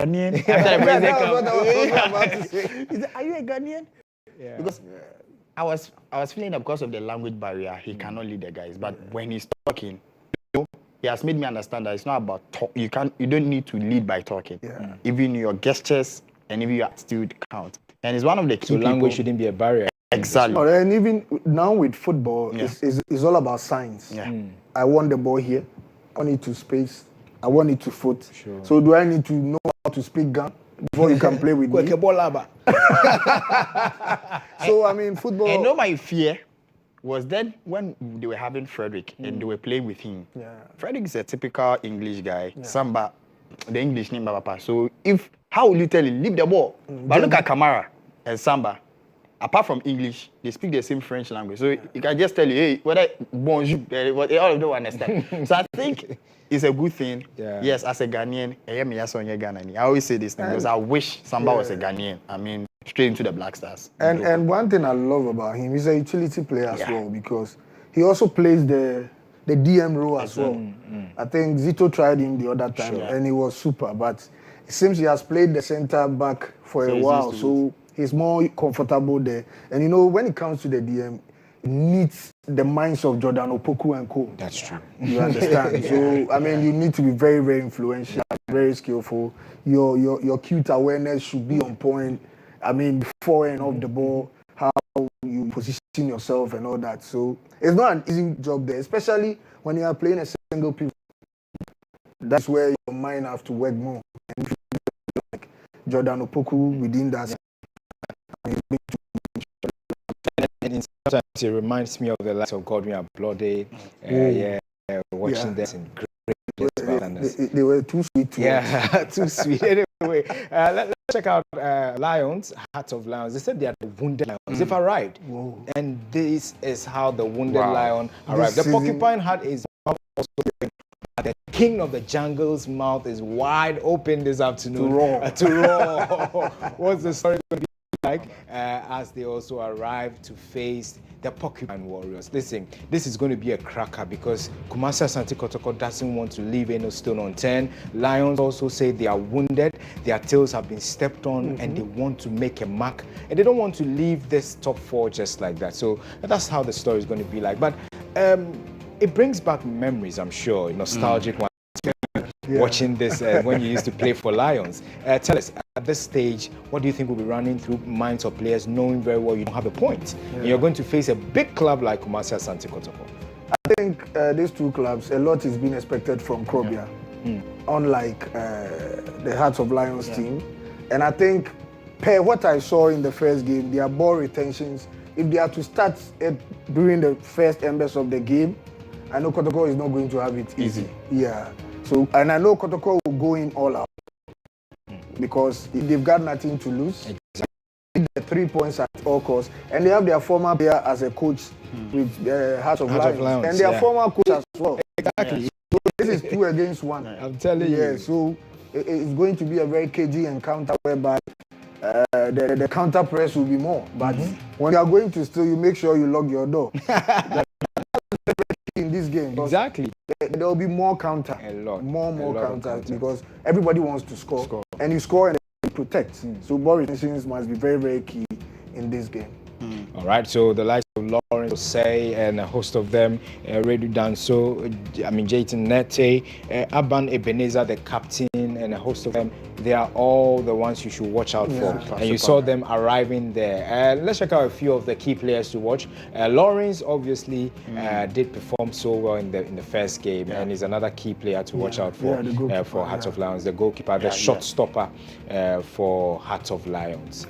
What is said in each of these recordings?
Ghanaian? He said, are you a Ghanaian? Yeah. Because I was feeling that because of the language barrier, he cannot lead the guys. But when he's talking, he has made me understand that it's not about talk. You don't need to lead by talking. Yeah. Even your gestures and even your attitude count. And it's one of the key. So language shouldn't be a barrier. Exactly. And even now with football, it's all about signs. Yeah. I want the ball here. I want it to space. I want it to foot. Sure. So do I need to know how to speak Ghana before you can play with me? So I mean, football. And know my fear was then when they were having Frederick and they were playing with him. Yeah. Frederick is a typical English guy. Samba, the English name Papa. So how will you tell him leave the ball? But look at Kamara and Samba. Apart from English, they speak the same French language. So you can just tell you, hey, whether bonjour, all of them understand. So I think it's a good thing. Yeah. Yes, as a Ghanaian, I always say this thing because I wish Samba was a Ghanaian. I mean, straight into the Black Stars. And one thing I love about him, he's a utility player as well because he also plays the DM role as well. I think Zito tried him the other time and he was super, but it seems he has played the center back for a while. So he's more comfortable there. And you know, when it comes to the DM, it needs the minds of Jordan Opoku and co. That's true. You understand? So, I mean, you need to be very, very influential, very skillful. Your cute awareness should be on point. I mean, before and off the ball, how you position yourself and all that. So, it's not an easy job there, especially when you are playing a single pivot. That's where your mind has to work more. And if you like Jordan Opoku within that. And sometimes it reminds me of the likes of Godwin Ablode. Watching this in great. They were too sweet. Too sweet. Anyway, let's check out Lions, Hearts of Lions. They said they are the wounded lions. They've arrived. Whoa. And this is how the wounded lion arrived. The porcupine hat is also the king of the jungle's mouth is wide open this afternoon. To roar. What's the story going to be like as they also arrive to face the Porcupine Warriors? Listen, this is going to be a cracker because Kumasi Asante Kotoko doesn't want to leave any stone unturned. Lions also say they are wounded, their tails have been stepped on, and they want to make a mark, and they don't want to leave this top four just like that. So that's how the story is going to be like. But it brings back memories, I'm sure, nostalgic ones. Watching this when you used to play for Lions. Tell us, at this stage, what do you think will be running through minds of players knowing very well you don't have a point? And you're going to face a big club like Kumasi Asante Kotoko. I think these two clubs, a lot is being expected from Krobia, unlike the Hearts of Lions team. And I think, per what I saw in the first game, their ball retentions, if they are to start during the first embers of the game, I know Kotoko is not going to have it easy. Yeah. So, and I know Kotoko will go in all out because they've got nothing to lose. Exactly. The 3 points at all costs, and they have their former player as a coach with Hearts of Lions, and their former coach as well. Exactly. So this is 2 against 1. I'm telling you. Yeah. So it's going to be a very cagey encounter whereby the counter press will be more. But when you are going to steal, you make sure you lock your door. In this game, exactly, there will be more counter, more counters because everybody wants to score. And you score and you protect. So ball retentions must be very, very key in this game. All right, so the likes of Lawrence Osei and a host of them, Redu Danso, Jayton Nete, Aban Ebenezer, the captain, and a host of them, they are all the ones you should watch out for. And you saw them arriving there. Let's check out a few of the key players to watch. Lawrence obviously did perform so well in the first game, and is another key player to watch out for Hearts of Lions, the goalkeeper, the shot stopper for Hearts of Lions.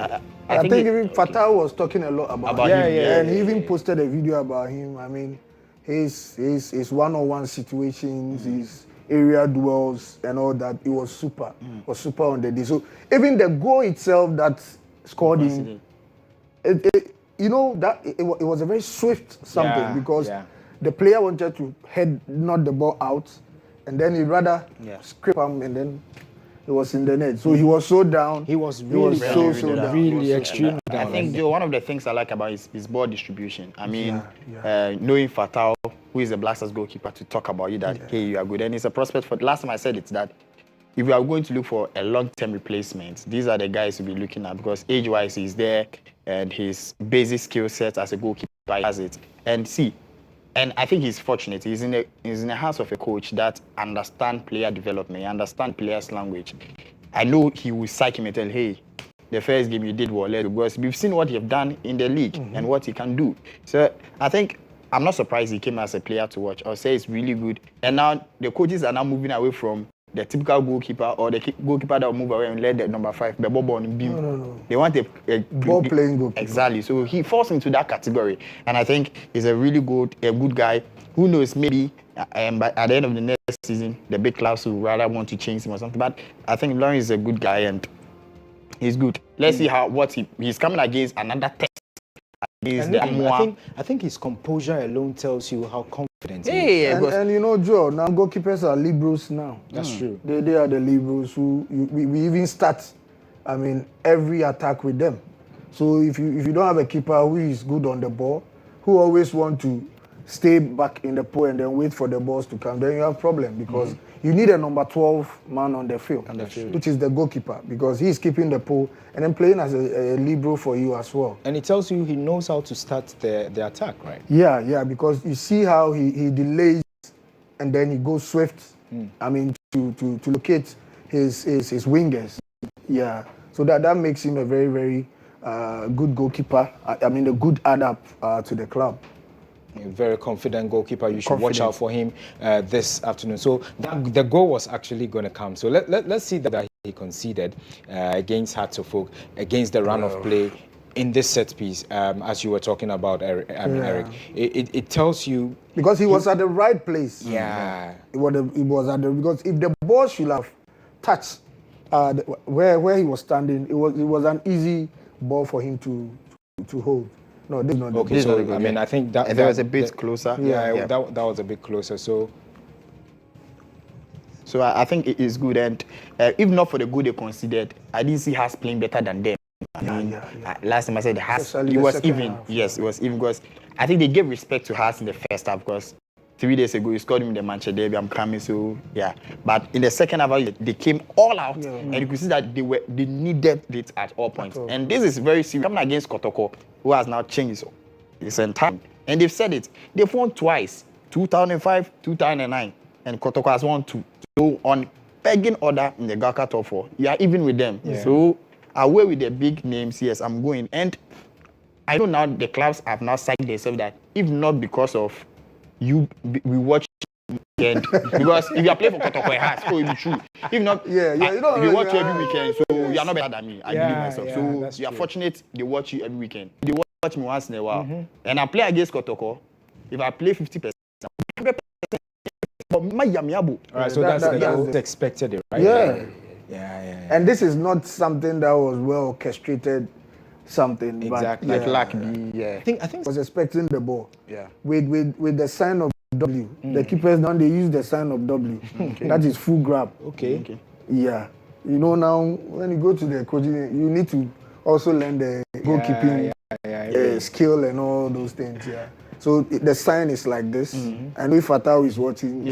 I think even Fatah was talking a lot about him. And he even posted a video about him. I mean, his one-on-one situations, his area duels and all that, it was super. It was super on the day. So even the goal itself that scored him, it was a very swift something because the player wanted to knock the ball out, and then he rather scrape him, and then it was in the net. So he was so down. He was really down. Really extremely down. I think one of the things I like about his ball distribution. I mean, knowing Fatal, who is the Black Stars goalkeeper, to talk about you that, hey, you are good. And it's a prospect for, last time I said it's that if we are going to look for a long-term replacement, these are the guys to be looking at because age-wise he's there and his basic skill set as a goalkeeper has it. And I think he's fortunate. He's in the hands of a coach that understands player development, he understands players' language. I know he will psych him and tell, hey, the first game you did well, because we've seen what you've done in the league and what he can do. So I think I'm not surprised he came as a player to watch. I'll say it's really good. And now the coaches are now moving away from the typical goalkeeper or the goalkeeper that will move away and let the number 5, the ball on beam. No. They want a ball-playing goalkeeper. Exactly. So he falls into that category. And I think he's a really good guy. Who knows, maybe but at the end of the next season, the big clubs will rather want to change him or something. But I think Lauren is a good guy and he's good. Let's see he's coming against another test. I think his composure alone tells you how confident he is. And you know, Joe, now goalkeepers are liberals now. That's true. They are the liberals who we even start, every attack with them. So if you don't have a keeper who is good on the ball, who always want to stay back in the pool and then wait for the balls to come, then you have a problem because you need a number 12 man on the field, which is the goalkeeper, because he's keeping the pool and then playing as a libero for you as well. And it tells you he knows how to start the attack, right? Yeah, because you see how he delays and then he goes swift. To locate his wingers. Yeah, so that makes him a very, very good goalkeeper. A good add-up to the club. A very confident goalkeeper. You should watch out for him this afternoon. So the goal was actually going to come. So let's see that he conceded against Hearts of Oak, against the run of play in this set piece, as you were talking about, Eric. It tells you because he was at the right place. Yeah, it was at because if the ball should have touched where he was standing, it was an easy ball for him to hold. No, this is not. Okay, so I think that was a bit closer. Yeah. That was a bit closer. So I think it is good, and if not for the goal they considered, I didn't see Haas playing better than them. Last time I said Haas, it was even. Half. Yes, it was even because I think they gave respect to Haas in the first half because 3 days ago he scored him in the Manchester Derby. I'm coming, so yeah. But in the second half, they came all out, and you could see that they needed it at all points. And this is very serious. Coming against Kotoko, who has now changed his entire, and they've said it. They've won twice, 2005, 2009, and Kotoko has won 2. So on pegging order in the Gaka top 4, you are even with them. Yeah. So away with the big names, yes, I'm going. And I know now the clubs have now psyched themselves that if not because of we watch weekend because if you are playing for Kotoko, it has it will be true. If not, we watch you every weekend, so you are not better than me. I believe myself. So you are fortunate they watch you every weekend. They watch me once in a while, and I play against Kotoko. If I play 50%, 100%. All right, so that's expected, right? Yeah. And this is not something that was well orchestrated. Something exactly but, like I think was expecting the ball. Yeah. With the sign of W. The keepers now they use the sign of W. That is full grab. Okay. Yeah. You know now when you go to the coaching, you need to also learn the goalkeeping skill and all those things. Yeah. So the sign is like this, and if Fatah is watching,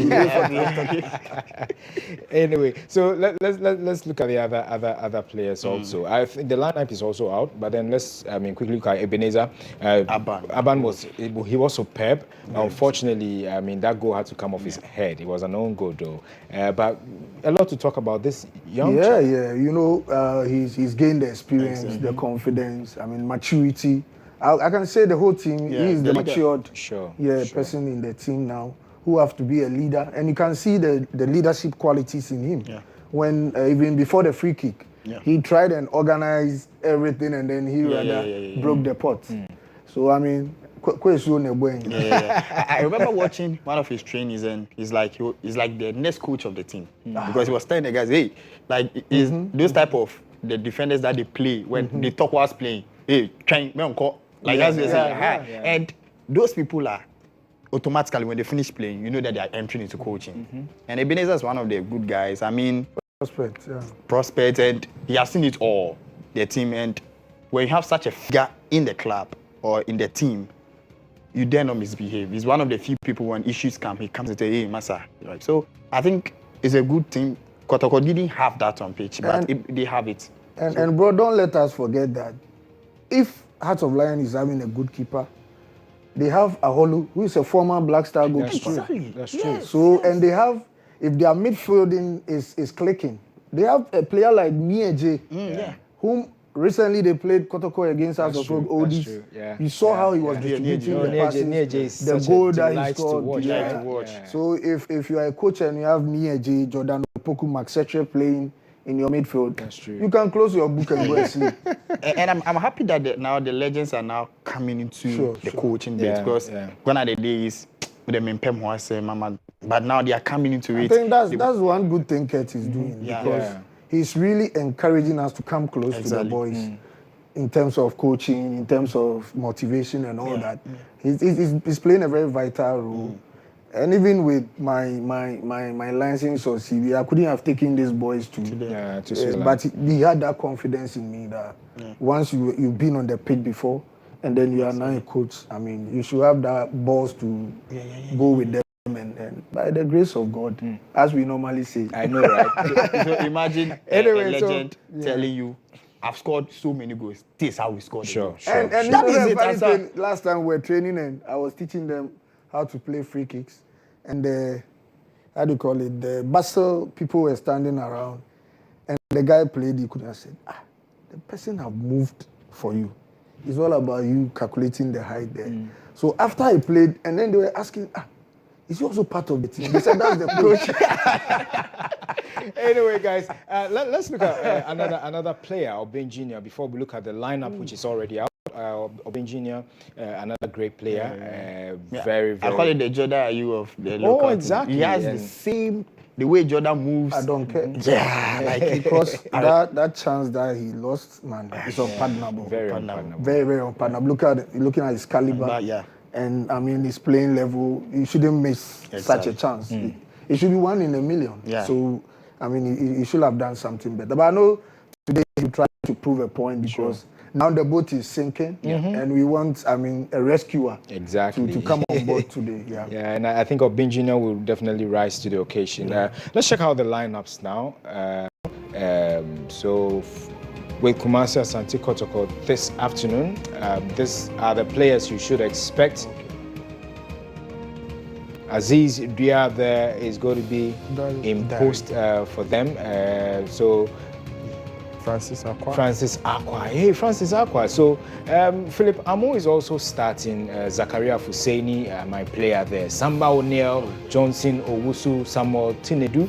anyway. So let's look at the other players also. I think the lineup is also out, but then let's quickly look at Ebenezer. Aban was superb. Unfortunately, that goal had to come off his head. It was an own goal though. But a lot to talk about this young child. You know, he's gained the experience, the confidence. Maturity. I can say the whole team. He is the matured, person in the team now who have to be a leader, and you can see the leadership qualities in him. Yeah. When even before the free kick, he tried and organized everything, and then he broke the pot. So I remember watching one of his trainings, and he's like the next coach of the team because he was telling the guys, hey, those type of the defenders that they play when they talk whilst playing, hey, trying and those people are automatically when they finish playing, you know that they are entering into coaching. And Ebenezer is one of the good guys. Prospect, and he has seen it all, the team. And when you have such a figure in the club or in the team, you dare not misbehave. He's one of the few people when issues come, he comes and says, hey, Massa. So I think it's a good team. Kotoko didn't have that on pitch, but they have it. And bro, don't let us forget that if Hearts of Lion is having a good keeper, they have Aholu, who is a former Black Star goalkeeper. That's true. So, and they have, if their midfielding is clicking, they have a player like Nieje, whom recently they played Kotoko against Hearts of Oldies. Yeah. You saw how he was distributing the passes, the goal that he scored. So if you are a coach and you have Nieje, Jordan Opoku, Max Setre playing in your midfield, you can close your book and go and sleep. And I'm happy that now the legends are now coming into the coaching bit, because gone are the days with them in Pem but now they are coming into it. I think that's one good thing Kurt is doing, because he's really encouraging us to come close to the boys in terms of coaching, in terms of motivation and all that. He's playing a very vital role. And even with my license or CV, I couldn't have taken these boys to but he had that confidence in me that once you've been on the pitch before and then you are now a coach, I mean, you should have that balls to go with them. And by the grace of God, as we normally say. I know, right? So imagine a legend telling you, I've scored so many goals. This is how we scored. Sure. And that is the funny thing. Last time we were training and I was teaching them how to play free kicks. And how do you call it? The Basel people were standing around. And the guy played, he could have said, the person have moved for you. It's all about you calculating the height there. So after I played, and then they were asking, is he also part of the team? They said that's the coach. Anyway, guys, let's look at another player, Obeng Jr., before we look at the lineup, which is already out. Obeng Jr., another great player. Very, very. I call it the Jordan Ayew of the local. Oh, exactly. He has the same, the way Jordan moves. I don't care. Yeah, like because that chance that he lost, man, is unpardonable. Very unpardonable. Very, very unpardonable. Looking at his caliber. And I mean, his playing level, you shouldn't miss such a chance. It should be 1 in a million. So, I mean, he should have done something better. But I know today he tried to prove a point because now the boat is sinking and we want, I mean, a rescuer to come on board today. Yeah, and I think Obeng Jr. will definitely rise to the occasion. Let's check out the lineups now. So, with Kumasi Asante Kotoko this afternoon, these are the players you should expect. Aziz Dia there is going to be in post for them. So Francis Akwa. Hey, Francis Akwa. So Philip Amo is also starting. Zakaria Fuseini, my player there. Samba O'Neill, Johnson Owusu, Samuel Tinedu,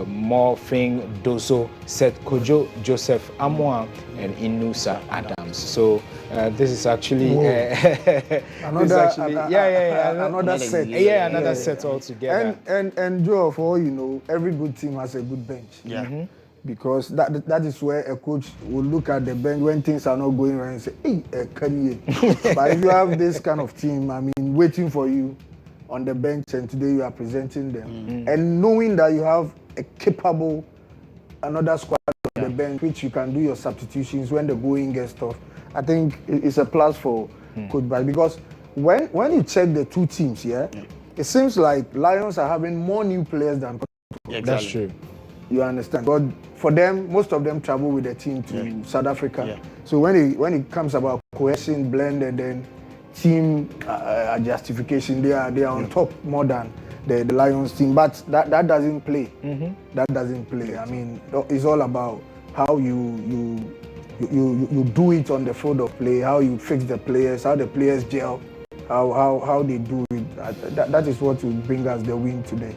Morfing Doso, Seth Kojo, Joseph Amoa, and Inusa Adams. So this is actually another set. Yeah, another set altogether. And Joe, for all you know, every good team has a good bench. Because that is where a coach will look at the bench when things are not going right and say, hey, Kanye. But if you have this kind of team, I mean, waiting for you on the bench and today you are presenting them, and knowing that you have a capable, another squad on the bench, which you can do your substitutions when the going gets tough, I think it's a plus for Coach Bad. Because when you check the two teams here, it seems like Lions are having more new players than That's true. You understand? But for them, most of them travel with the team to South Africa. So when it comes about cohesion, blend, and then team justification, they are on top more than the Lions team. But that doesn't play. That doesn't play. I mean, it's all about how you do it on the field of play, how you fix the players, how the players gel, how they do it. That is what will bring us the win today.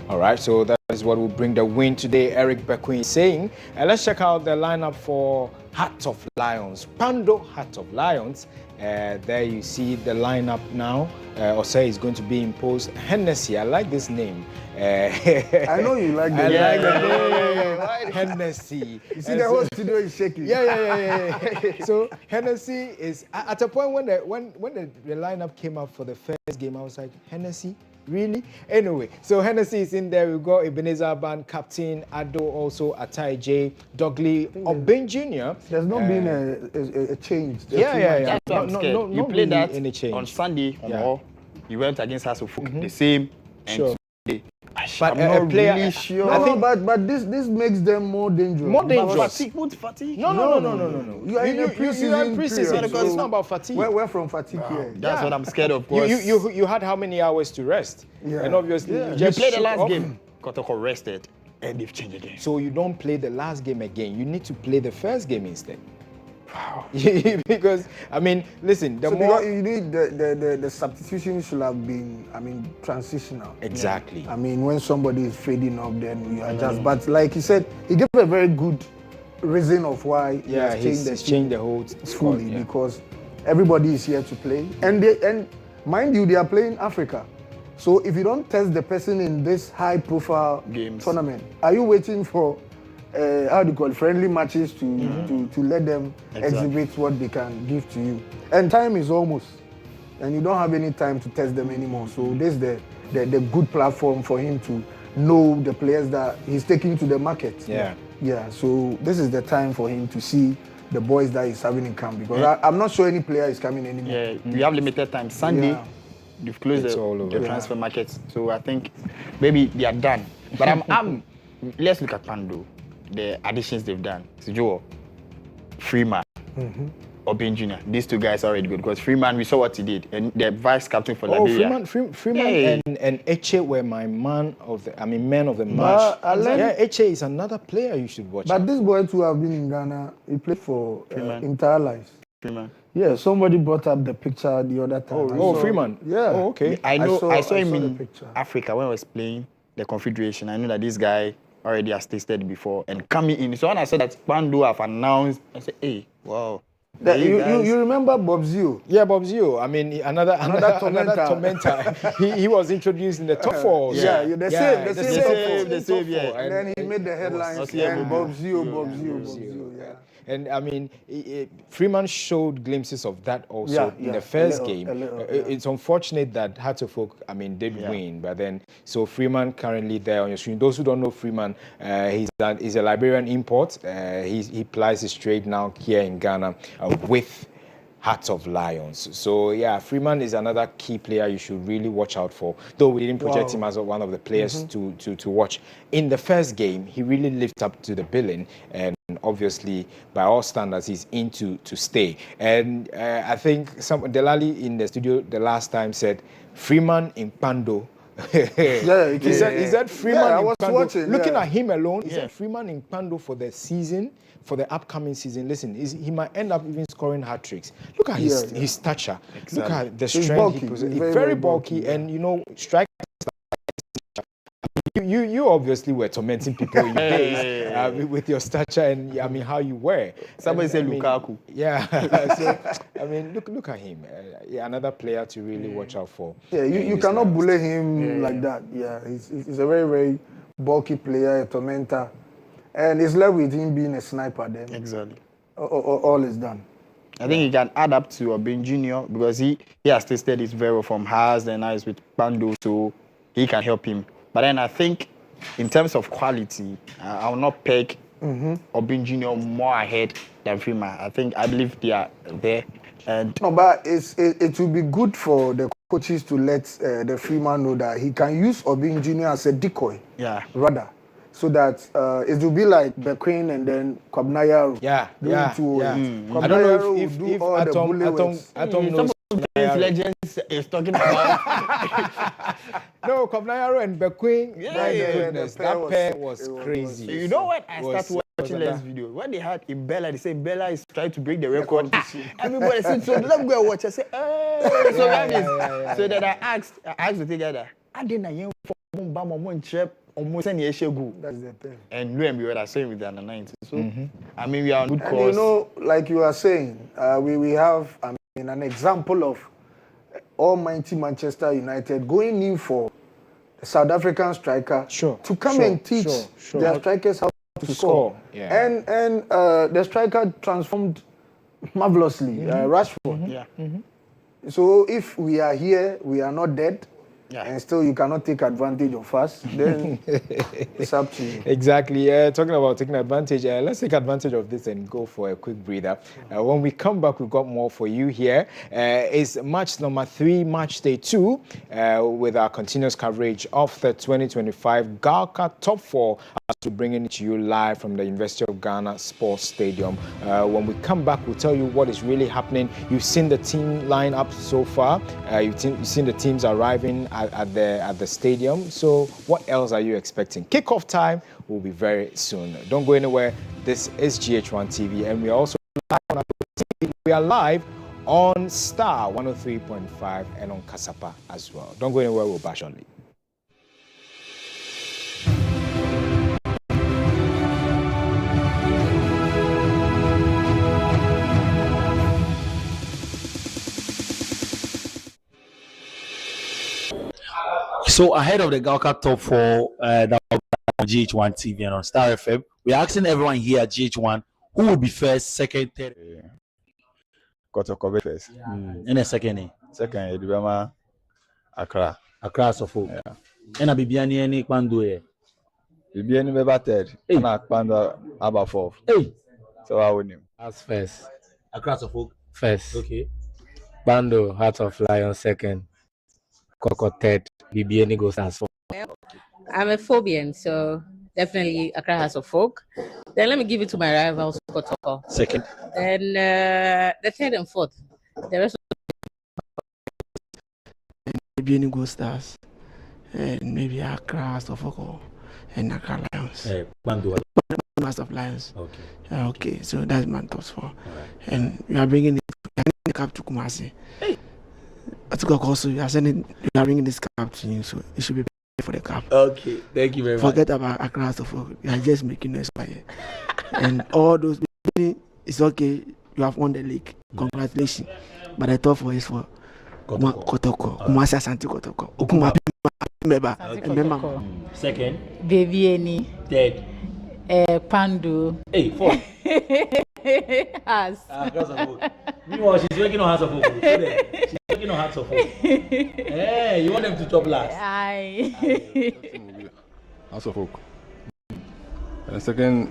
All right, so that is what will bring the win today, Eric Bekwin is saying. And let's check out the lineup for Heart of Lions. Pando Heart of Lions. There you see the lineup now. Osei is going to be imposed. Hennessy, I like this name. I know you like the name. Hennessy. You see, the whole studio is shaking. Yeah. So Hennessy is at a point when the lineup came up for the first game, I was like, Hennessy? Really? Anyway, so Hennessy is in there. We've got Ebenezer Ban, Captain Ado, also Atai J, Dogley, Obeng Jr. There's not been a change. Yeah. You played really that any change. on Sunday. You went against us the same. And I'm not really sure. No, but this makes them more dangerous. More dangerous. Fatigue. No. You are in a pre-season period, because it's not about fatigue. We're from fatigue here. That's what I'm scared of. You had how many hours to rest? Yeah. And obviously you You just played the shook last off. game. Kotoko rested, and they've changed again. So you don't play the last game again. You need to play the first game instead. Wow. Because I mean, listen, the more because you need the substitution should have been, transitional. exactly. I mean, when somebody is fading up, then you adjust. But like he said, he gave a very good reason of why he has changed the whole fully because everybody is here to play, and mind you, they are playing Africa. So if you don't test the person in this high-profile tournament, are you waiting for friendly matches to let them exhibit what they can give to you? And time is almost, and you don't have any time to test them anymore. So this is the good platform for him to know the players that he's taking to the market. Yeah. So this is the time for him to see the boys that he's having in camp because I'm not sure any player is coming anymore. Yeah, we have limited time. Sunday, they've closed the transfer markets, so I think maybe they are done. But let's look at Pando. The additions they've done. Joe, Freeman, Obin Jr. These two guys are already good because Freeman, we saw what he did, and the vice captain for Liberia. Freeman and Eche were my man of the match. Eche is another player you should watch. But this boy too have been in Ghana. He played for entire life. Freeman. Yeah, somebody brought up the picture the other time. Freeman. Yeah. Oh, okay. I saw him in Africa when I was playing the Confederation. I know that this guy already has tasted before and coming in. So when I said that Pando have announced, I said, hey, wow. You remember Bob Zio? Yeah, Bob Zio. I mean, another tormentor. he was introduced in the top four. The same. And then he made the headlines. Bob Zio. And I mean, Freeman showed glimpses of that also in the first game. It's unfortunate that Hartlepool, did win, but then so Freeman currently there on your screen. Those who don't know Freeman, he's a Liberian import. He plies his trade now here in Ghana with Hearts of Lions. So yeah, Freeman is another key player you should really watch out for. Though we didn't project him as one of the players to watch. In the first game, he really lived up to the billing, and obviously, by all standards, he's in to stay. And I think Delali in the studio the last time said, Freeman in Pando. Is that Freeman in I was Pando? watching, Looking at him alone, is that Freeman in Pando for the season, for the upcoming season? Listen, he might end up even scoring hat-tricks. Look at his stature. Exactly. Look at the strength he possesses. He's very bulky, and strike. You obviously were tormenting people in your days with your stature and how you were. Somebody said Lukaku. Yeah. So look at him. Another player to really watch out for. Yeah, you cannot bully him like that. Yeah, he's a very, very bulky player, a tormentor, and it's left with him being a sniper. Then exactly, all is done. I think he can add up to Obin Jr. because he has tasted his very well from Haas and now he's with Pando, so he can help him. But then I think in terms of quality, I will not peg Obin Jr. more ahead than Freeman. I believe they are there. No, but it will be good for the coaches to let the Freeman know that he can use Obin Jr. as a decoy. Yeah. Rather. So that it will be like Bequin and then Kwabnayaru. Yeah. I don't know if Atom knows. Legends is talking about. No, Kwabnayaru and Bequin. My goodness, that pair was crazy. You know what? I started watching this video. When they had in Bella, they say Bella is trying to break the record. Everybody said, so let me go and watch. I said, so then I asked the together. I didn't know almost any issue. That's the thing. And lo and behold, I saw him with the under 90. So we are on good course. And like you are saying, we have an example of almighty Manchester United going in for the South African striker to come and teach their strikers how to score. Yeah. And the striker transformed marvelously. Rashford. Yeah. So if we are here, we are not dead. and still you cannot take advantage of us, then it's up to you. Exactly. Talking about taking advantage, let's take advantage of this and go for a quick breather. When we come back, we've got more for you here. It's match number 3, match day 2, with our continuous coverage of the 2025 Galka Top 4 as we're bringing it to you live from the University of Ghana Sports Stadium. When we come back, we'll tell you what is really happening. You've seen the team lineup so far. You've seen the teams arriving at the stadium. So what else are you expecting? Kickoff time will be very soon. Don't go anywhere. This is GH1 TV, and we are also live on TV. We are live on Star 103.5 and on Kasapa as well. Don't go anywhere. We'll bash only. So ahead of the Galka Top 4 that will be on GH1 TV and on Star FM, we're asking everyone here at GH1 who will be first, second, third. Kotoko first. In a second. Second, Edubama Accra. Accra Sofo. Yeah. And a Bibiani any Kwando here. Bibiani Beba third. And a Kwando Abba fourth. Hey. So I win him. As first. Accra Sofo. First. Okay. Bando, Heart of Lion second. Koko third. BBN goes as fourth. Well, I'm a Phobian, so definitely Accra has a folk. Then let me give it to my rivals, Kotoko. Second. Then the third and fourth. The rest BBN Go Stars, and maybe Accra House of Oko and Accra Lions. Bando. House of Lions. Okay. Okay, so that's my thoughts for. Right. And we are bringing the cup to Kumasi. Hey. Also, you are sending, you are bringing this cup to you, so it should be for the cup. Okay, thank you very much. Forget about Accra House of Oko. You are just making noise by it. And all those, it's okay. You have won the league. Congratulations. But the top 4 is for Kotoko. Kumasi Asante Kotoko. Kotoko. Second. Bevieni. Third. Pandu. Hey, fourth. Has. Meanwhile, she's working on House of Hope. She's working on House of Hope. Hey, you want them to top last? Aye. House of Oak. And second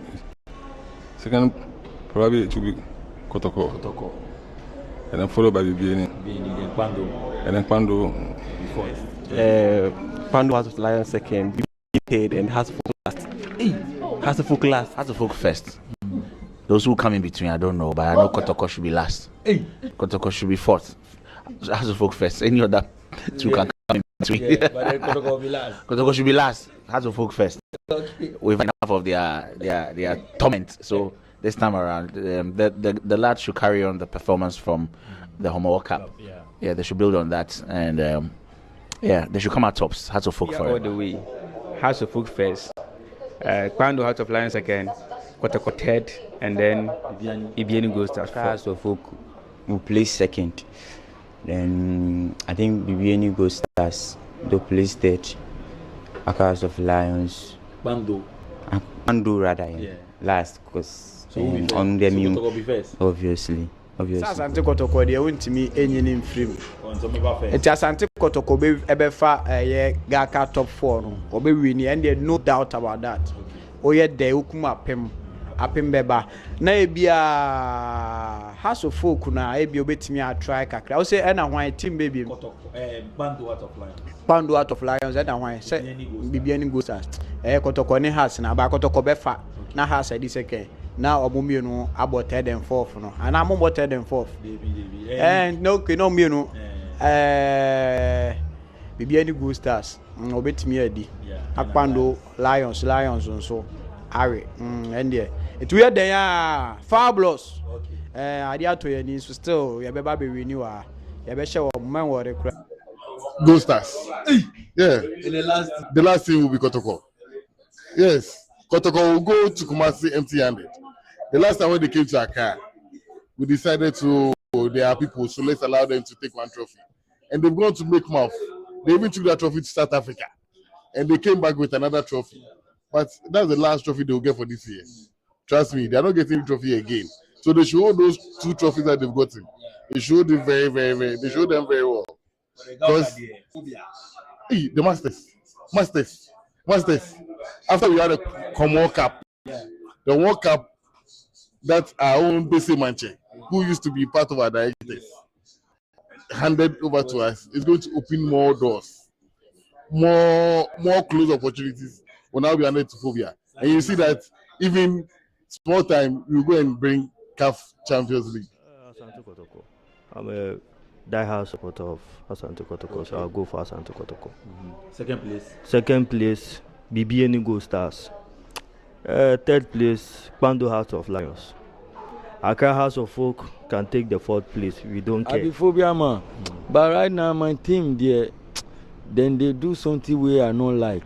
probably it should be Kotoko. And then followed by BBN. And then Pando. Pando House of Lion second, third, and House of Oak last. House of Oak last. House of Hope first. Those who come in between, I don't know, but I know Kotoko should be last. Kotoko should be fourth. House of Folk first. Any other two can come in between. Yeah, but then Kotoko will be last. Kotoko should be last. House of Folk first. Okay. We've enough of their torment. So this time around, the lads should carry on the performance from the Homo Cup. Yeah, they should build on that, and they should come out tops. House of Folk Yeah, forever. all the way. House of Oak first. Pando House of Lion second. Kotoko third, and then Ibiani goes to House of Oak will place second. Then I think Ibiani goes stars. They place third. House of Lions. Bando rather. Yeah. Last, because on the new. Obviously. Asante Kotoko de wontimi enyini mfrim. Eti Asante Kotoko be ebefa Gaka top 4 no. Obe win and there no doubt about that. Oye de ukuma apem beba na ebia House of Folk na ebia obetimi a try kakra. O say na hwan team baby Bando out of Lions. Bando out of Lions na hwan say Bibiani Go Stars. Kotoko ne House na ba Kotoko befa na House edi second. Now Omumio no about third and fourth no. And I'm about third and fourth. And no me Bibiani Go Stars. Obetimi edi. Akpando Lions nso. Are and there. It we there fabulous. Okay. Idea to your so still you better be renew you better show man what Go Stars. Yeah. In the last team will be Kotoko. Yes. Kotoko will go to Kumasi empty-handed. The last time when they came to Accra, we decided they are people, so let's allow them to take one trophy. And they've gone to make mouth. They even took that trophy to South Africa. And they came back with another trophy. But that's the last trophy they will get for this year. Trust me, they're not getting the trophy again. So they show those 2 trophies that they've gotten. They showed them very, very, very. They showed them very well. Because Hey, the Masters. After we had a World Cup, the World Cup that our own BC Manche, who used to be part of our directors, handed over to us, is going to open more doors, more close opportunities will now be handed to Phobia. And you see that even small time, we will go and bring CAF Champions League. Asante Kotoko. I'm a die-hard supporter of Asante Kotoko, so I'll go for Asante Kotoko. Second place, BBN Gold Stars. Third place, Pando Heart of Lions. Accra House of Folk can take the fourth place. We don't care. I be phobia man, but right now my team there, then they do something where I don't like.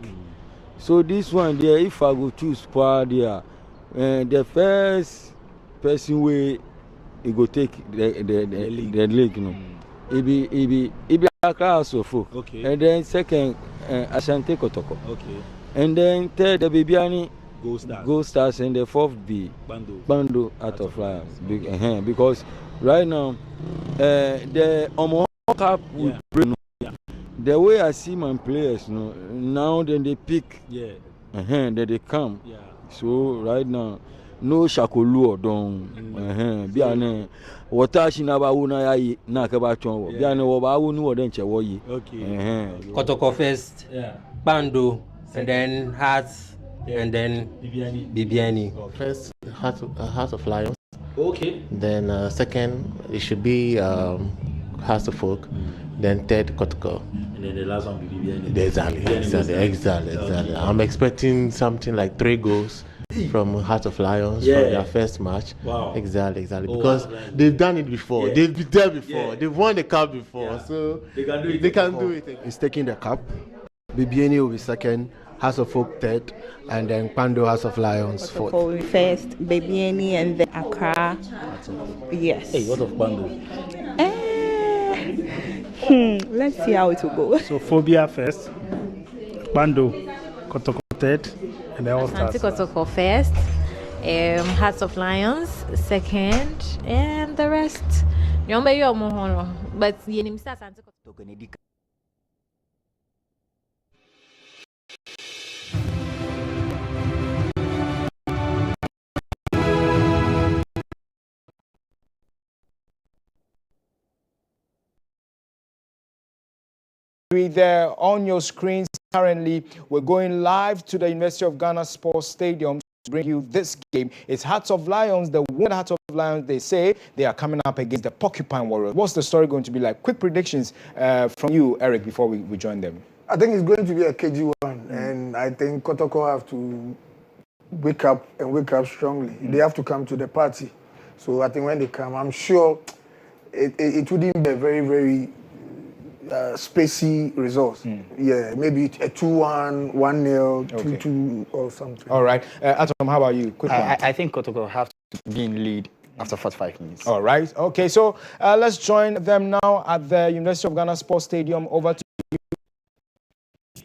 So this one there, if I go choose power there, the first person way he go take the league, you know. It be Accra House of Folk. Okay. And then second, Asante Kotoko. Okay. And then third, the Bibiani Gold Stars, and the fourth be Bando Out of Lions. Because right now, the Omo Cup will bring. The way I see my players, you know, now then they pick. Yeah. Then they come. Yeah. So right now, no shakolu or don. Biane, watashi na ba una ya na kaba chonwo. Biane wo ba unu wo den chewo yi. Okay. Kotoko first. Yeah. Bando, and then Hearts. And then Bibiani. First, Heart of Lions. Okay. Then second, it should be House of Folk. Then third, Kotoko. And then the last one, Bibiani. Exactly. I'm expecting something like 3 goals from Heart of Lions from their first match. Wow. Exactly. Because they've done it before. Yeah. They've been there before. Yeah. They've won the cup before. Yeah. So they can do it. He's taking the cup. Bibiani will be second. House of Folk third, and then Pando House of Lions fourth. First, Bibiani, and then Accra. Yes. Hey, what of Pando? Let's see how it will go. So Phobia first, Pando, Kotoko third, and then all stars. Asante Kotoko first, Hearts of Lions second, and the rest. But Asante Kotoko. There on your screens currently, we're going live to the University of Ghana Sports Stadium to bring you this game. It's Hearts of Lions, the wounded Hearts of Lions. They say they are coming up against the Porcupine Warriors. What's the story going to be like? Quick predictions from you, Eric, before we join them. I think it's going to be a KG one, and I think Kotoko have to wake up strongly. They have to come to the party. So I think when they come, I'm sure it wouldn't be a very, very spacey results. Yeah, maybe a 2-1, 1-0, 2-2 or something. All right. Atom, how about you? Quick one. I think Kotoko have to be in lead after 45 minutes. All right. Okay, so let's join them now at the University of Ghana Sports Stadium. Over to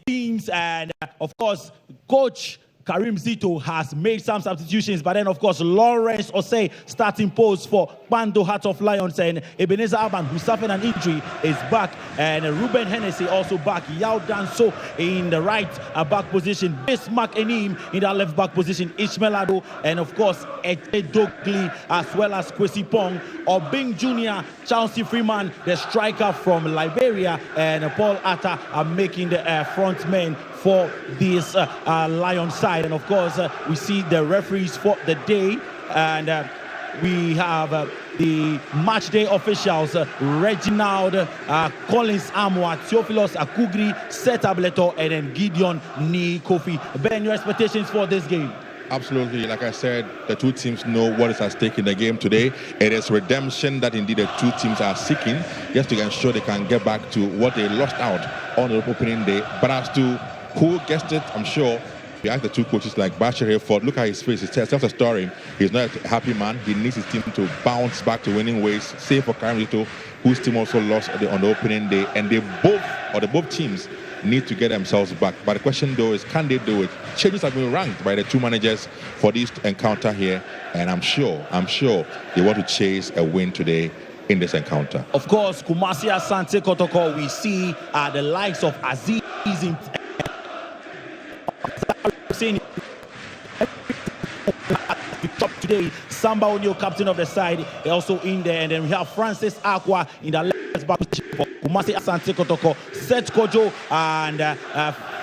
teams, and of course, Coach Karim Zito has made some substitutions, but then of course Lawrence Osei starting post for Pando Heart of Lions, and Ebenezer Aban, who suffered an injury, is back, and Ruben Hennessy also back. Yao Danso in the right back position, Bismarck Enim in the left back position, Ishmael Ado, and of course Ete Dogli, as well as Kwesi Pong, Obing Jr., Chauncey Freeman, the striker from Liberia, and Paul Atta are making the front men for this Lion side. And of course, we see the referees for the day, and we have the match day officials, Reginald Collins Amwa, Theophilus Akugri, Seth Ableto, and then Gideon Ni Kofi. Ben, your expectations for this game? Absolutely. Like I said, the two teams know what is at stake in the game today. It is redemption that indeed the two teams are seeking, just to ensure they can get back to what they lost out on the opening day. But as to who guessed it, I'm sure we asked the two coaches like Bashir Hayford. Look at his face. He tells a story. He's not a happy man. He needs his team to bounce back to winning ways. Same for Karim Zito, whose team also lost on the opening day. And they both teams need to get themselves back. But the question though is, can they do it? Changes have been ranked by the two managers for this encounter here, and I'm sure they want to chase a win today in this encounter. Of course, Kumasi Asante Kotoko, we see the likes of Aziz season. Today, Samba O'Neill, captain of the side, also in there, and then we have Francis Aqua in the left back for Kumasi Asante Kotoko, Seth Kojo, and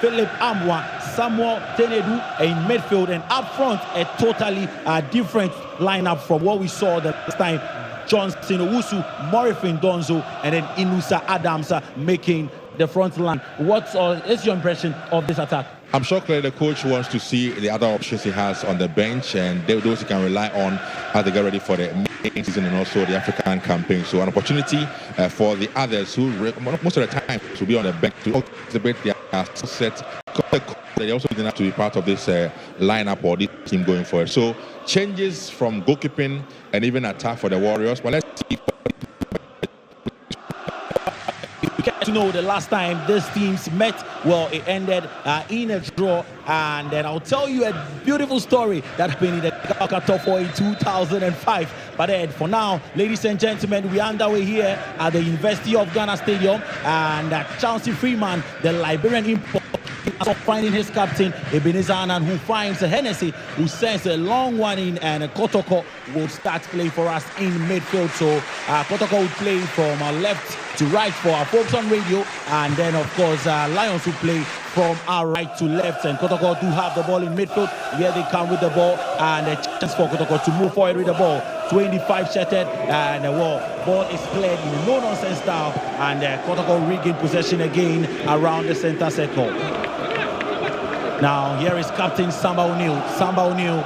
Philip Amwa, Samuel Tenedu in midfield, and up front a totally different lineup from what we saw the last time. Johnson Owusu, Morifin Donzo, and then Inusa Adams making the front line. What's your impression of this attack? I'm sure clearly the coach wants to see the other options he has on the bench, and those he can rely on as they get ready for the main season and also the African campaign. So an opportunity for the others who most of the time to be on the bench to exhibit their skill set. They also didn't have to be part of this lineup or this team going forward. So changes from goalkeeping and even attack for the Warriors. But let's see. To know the last time these teams met, well, it ended in a draw, and then I'll tell you a beautiful story that happened in the Top 4 in 2005. But then for now, ladies and gentlemen, we are underway here at the University of Ghana Stadium, and Chelsea Freeman, the Liberian import, finding his captain Ebenezer Anan, who finds Hennessy, who sends a long one in, and Kotoko will start play for us in midfield. So Kotoko will play from left to right for our folks on radio, and then of course Lions will play from our right to left, and Kotoko do have the ball in midfield. Here they come with the ball, and a chance for Kotoko to move forward with the ball. 25 shattered, and the ball is cleared in a no-nonsense style, and Kotoko regain possession again around the center circle. Now here is captain Samba O'Neill. Samba O'Neill,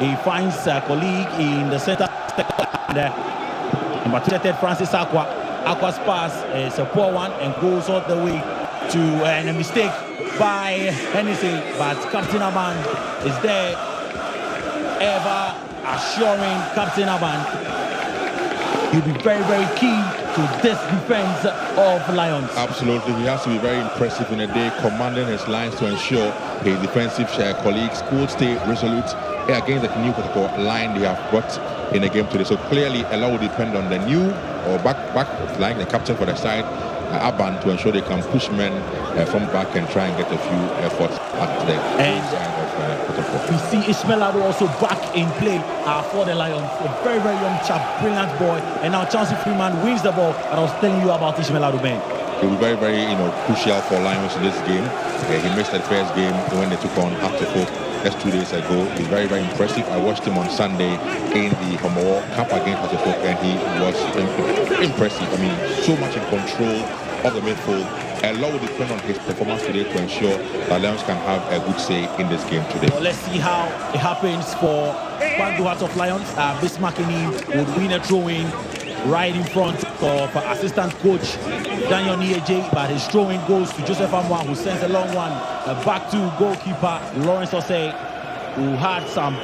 he finds a colleague in the center circle, and number 2 Francis Aqua. Aqua's pass is a poor one and goes all the way to a mistake by Hennessy, but Captain Aban is there, ever assuring Captain Aban he'll be very, very key to this defense of Lions. Absolutely, he has to be very impressive in a day, commanding his lines to ensure his defensive colleagues will stay resolute against the new line they have brought in the game today. So clearly a lot will depend on the new or back line, the captain for the side, Aban, to ensure they can push men from back and try and get a few efforts at the side of we see Ishmael Ado also back in play for the Lions. A very, very young chap, brilliant boy. And now Chelsea Freeman wins the ball. And I was telling you about Ishmael Ado, Ben. It will be very, very crucial for Lions in this game. He missed the first game when they took on Afterfolk just 2 days ago. He's very, very impressive. I watched him on Sunday in the Homo Cup against Afterfolk, and he was impressive. I mean, so much in control of the midfield. A lot will depend on his performance today to ensure that Lions can have a good say in this game today. Well, let's see how it happens for Kwango Hearts of Lions. Bismarck would win a throw-in right in front of assistant coach Daniel Nieje, but his throw-in goes to Joseph Amwa, who sends a long one back to goalkeeper Lawrence Osei, who had some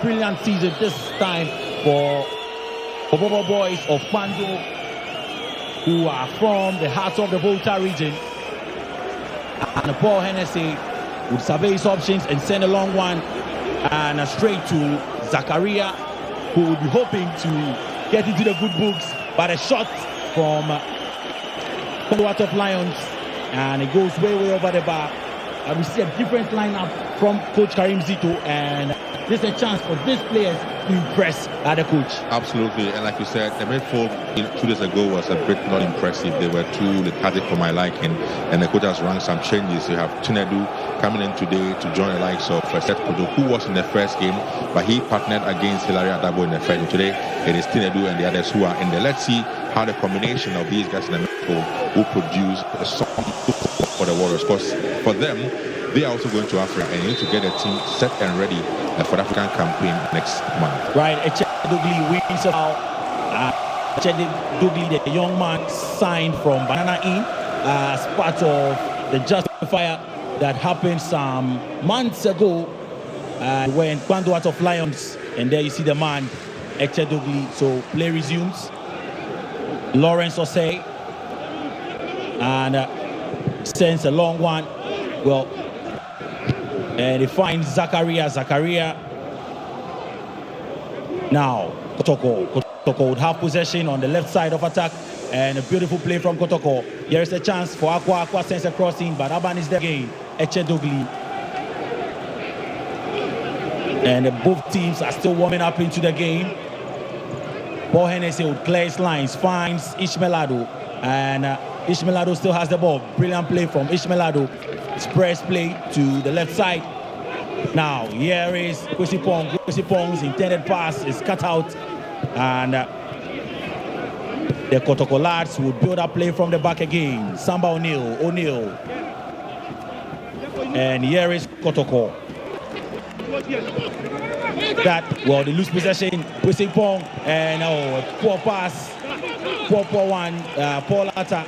brilliant season this time for Bobo Boys of Kwango, who are from the heart of the Volta region. And Paul Hennessy would survey his options and send a long one and straight to Zakaria, who would be hoping to get into the good books, but a shot from Heart of Lions, and it goes way, way over the bar. And we see a different lineup from Coach Karim Zito, and this is a chance for these players to impress the coach. Absolutely, and like you said, the midfield 2 days ago was a bit not impressive. They were too lethargic for my liking, and the coach has run some changes. You have Tinedu coming in today to join the likes of Seth Kojo, who was in the first game, but he partnered against Hilary Adabo in the first game. Today it is Tinedu and the others who are in there. Let's see how the combination of these guys in the midfield will produce something for the Warriors, because for them, they are also going to Africa, and you need to get a team set and ready for the African campaign next month. Right, Echedogli wins out. Echedogli, the young man, signed from Banana Inn as part of the Justifier that happened some months ago when Kwango Hearts of Lions, and there you see the man, Echedogli. So play resumes. Lawrence Osei, and sends a long one. Well, and he finds Zakaria. Now, Kotoko Kotoko would have possession on the left side of attack, and a beautiful play from Kotoko. Here is a chance for Aqua sends a crossing, but Aban is there again. Echedogli. And both teams are still warming up into the game. Paul Hennessy would clear his lines, finds Ishmaelado, and Ishmaelado still has the ball. Brilliant play from Ishmaelado. Express play to the left side. Now here is Kwesi Pong. Kwesi Pong's intended pass is cut out, and the Kotoko lads would build up play from the back again. Samba O'Neal. And here is Kotoko. They lose possession. Kwesi Pong, and poor pass. Poor one. Paul Atta.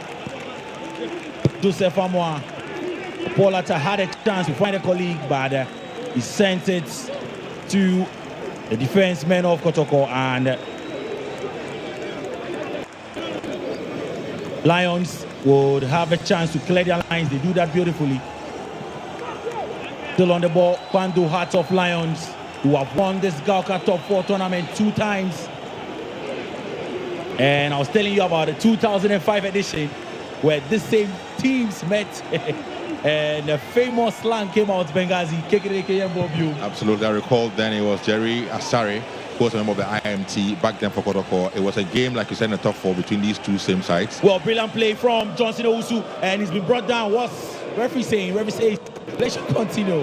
Joseph Amoa. Paul Atta had a chance to find a colleague, but he sent it to the defenseman of Kotoko, and Lions would have a chance to clear their lines. They do that beautifully. Still on the ball, Kpando Hearts of Lions, who have won this Gauka Top 4 tournament 2 times. And I was telling you about the 2005 edition, where this same teams met. And the famous slang came out, Benghazi. Absolutely. I recall then it was Jerry Asare, who was a member of the IMT back then for Kotoko. It was a game, like you said, in the top 4 between these two same sides. Well, brilliant play from Johnson Owusu, and he's been brought down. What's referee saying? Referee says, play should continue.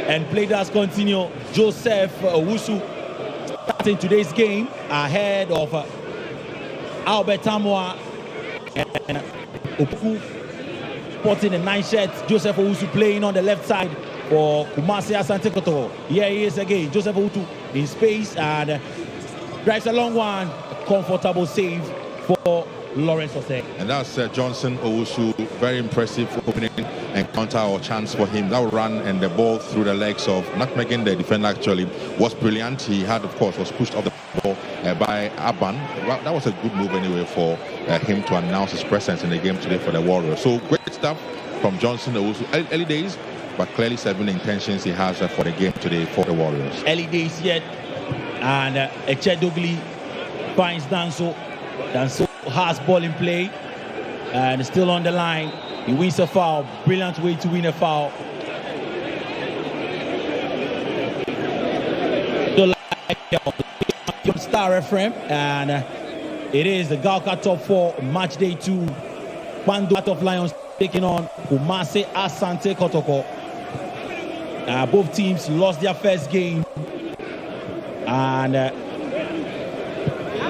And play does continue. Joseph Owusu starting today's game ahead of Albert Tamoa and Opuku. Sporting the 9 shirts. Joseph Owusu playing on the left side for Kumasi Asante Kotoko. Here he is again. Joseph Owusu in space and drives a long one. Comfortable save for Lawrence Osei. And that's Johnson Owusu. Very impressive opening encounter or chance for him. That run and the ball through the legs of nutmegging the defender actually was brilliant. He had, of course, was pushed off the ball by Aban. That was a good move anyway for him to announce his presence in the game today for the Warriors. So great stuff from Johnson Owusu. Early days, but clearly serving the intentions he has for the game today for the Warriors. Early days yet, and Echedogli finds Danso. Danso has ball in play and still on the line. He wins a foul. Brilliant way to win a foul. Star FM, and it is the Gauka Top 4 match day 2. Kpando Hearts of Lions taking on Kumasi Asante Kotoko. Both teams lost their first game, and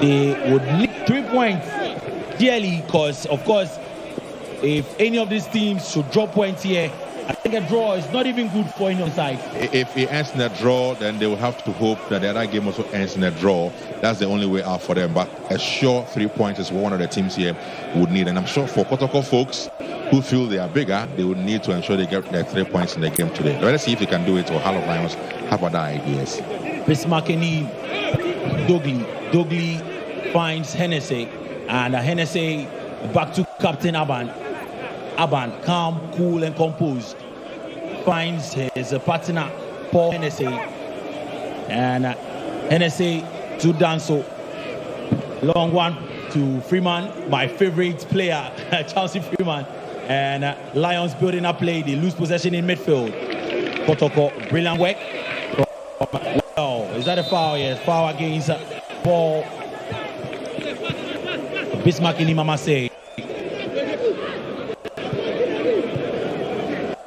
they would need 3 points dearly, because of course if any of these teams should drop points here, I think a draw is not even good for any side. If it ends in a draw, then they will have to hope that the other game also ends in a draw. That's the only way out for them. But a sure 3 points is what one of the teams here would need. And I'm sure for Kotoko folks who feel they are bigger, they would need to ensure they get their 3 points in the game today. Let's see if they can do it, or Hearts of Lions have other ideas. Bismarckini, Dogli finds Hennessy, and Hennessy back to Captain Aban. Aban, calm, cool, and composed, finds his partner, Paul Hennessy. And Hennessy to Danso. Long one to Freeman, my favorite player, Chelsea Freeman. And Lions building up play. They lose possession in midfield. Kotoko, brilliant work. Well, is that a foul? Yes, foul against Paul Bismarckini Mamase.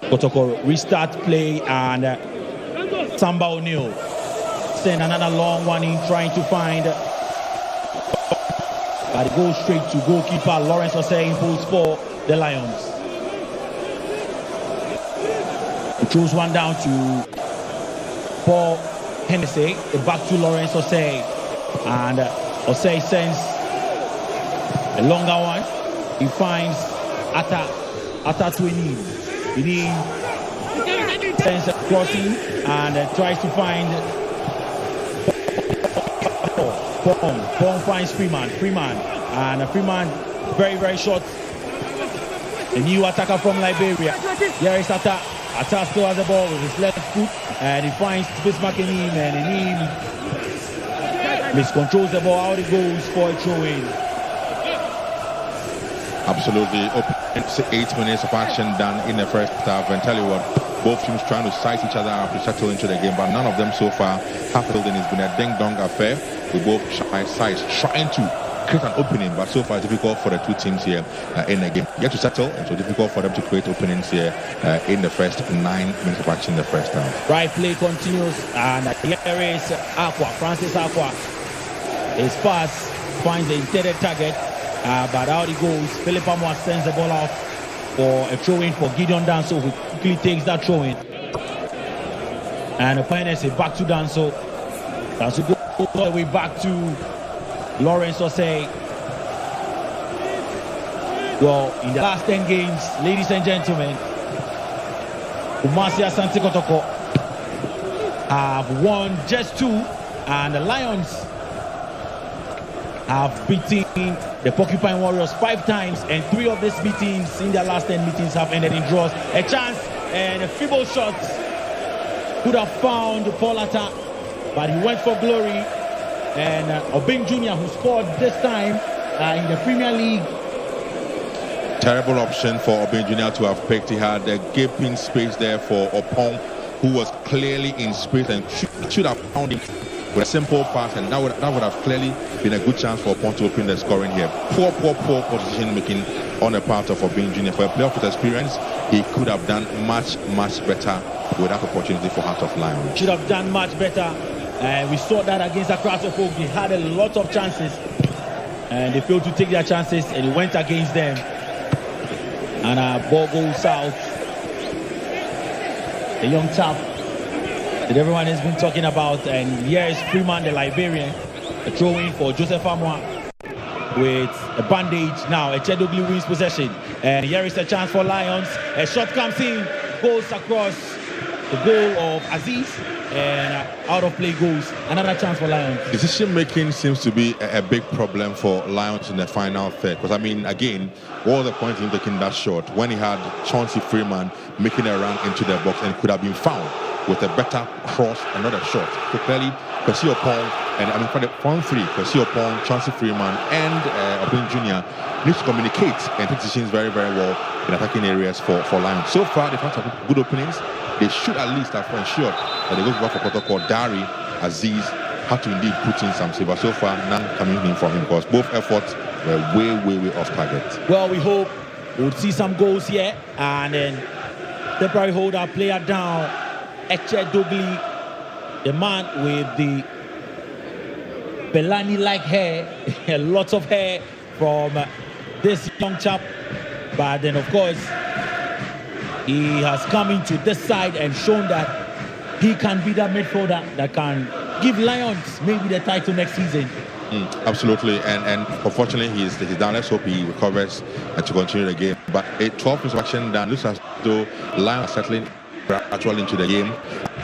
Kotoko restart play, and Samba O'Neal send another long one in, trying to find, but it goes straight to goalkeeper Lawrence Osei in post for the Lions. He throws one down to Paul Hennessy, back to Lawrence Osei, and Osei sends a longer one. He finds Atta to He sends a crossing and tries to find Pong finds Freeman, and Freeman very, very short. A new attacker from Liberia. Here is Atta. Atta still has the ball with his left foot, and he finds Bismarck in him, and miscontrols the ball, out it goes for a throw-in. Absolutely. 8 minutes of action done in the first half. And tell you what, both teams trying to size each other up to settle into the game, but none of them so far have settled in. It's been a ding-dong affair with both sides trying to create an opening, but so far it's difficult for the two teams here in the game. Yet to settle, and so difficult for them to create openings here in the first 9 minutes of action in the first half. Right play continues, and here is Francis Aqua. His pass finds the intended target, but out he goes. Philip Amwa sends the ball off for a throw-in for Gideon Danso, who quickly takes that throw-in. And the finance is back to Danso. Danso goes all the way back to Lawrence Osei. Well, in the last 10 games, ladies and gentlemen, Kumasi Asante Kotoko have won just 2, and the Lions have beaten the Porcupine Warriors 5 times, and 3 of these meetings in their last 10 meetings have ended in draws. A chance and a feeble shot could have found Paul Atta, but he went for glory. And Obeng Jr., who scored this time in the Premier League. Terrible option for Obeng Jr. to have picked. He had a gaping space there for Opong, who was clearly in space and should have found it with a simple pass, and that would have clearly been a good chance for Opong to open the scoring here. Poor position making on the part of Obeng Jr. For a player with experience, he could have done much better with that opportunity for Heart of Lion. Should have done much better. We saw that against Accra Folk. They had a lot of chances and they failed to take their chances, and it went against them. And ball goes out. The young chap that everyone has been talking about, and here is Freeman, the Liberian, a throw-in for Joseph Amwa with a bandage. Now Echedoglu wins possession, and here is a chance for Lions. A shot comes in, goes across the goal of Aziz, and out of play goes. Another chance for Lions. Decision making seems to be a big problem for Lions in the final third, because I mean, again, what was the point in taking that shot when he had Chauncey Freeman making a run into the box and could have been found with a better cross, another shot. So clearly, Kwesi Opong, and I mean for the front 3, Kwesi Opong, Chauncey Freeman, and Obeng Jr. needs to communicate and take decisions very well in attacking areas for Lions. So far, they've had some good openings. They should at least have ensured that they go back for Kotoko. Dari, Aziz had to indeed put in some save, but so far none coming in from him because both efforts were way off target. Well, we hope we'll see some goals here, and then temporary hold our player down. Echedoglu, the man with the Belani-like hair, lots of hair from this young chap, but then of course he has come into this side and shown that he can be that midfielder that can give Lions maybe the title next season. Absolutely, and unfortunately he's down. Let's hope he recovers and to continue the game. But a 12 minutes of action done. Looks as though Lions are settling gradually into the game,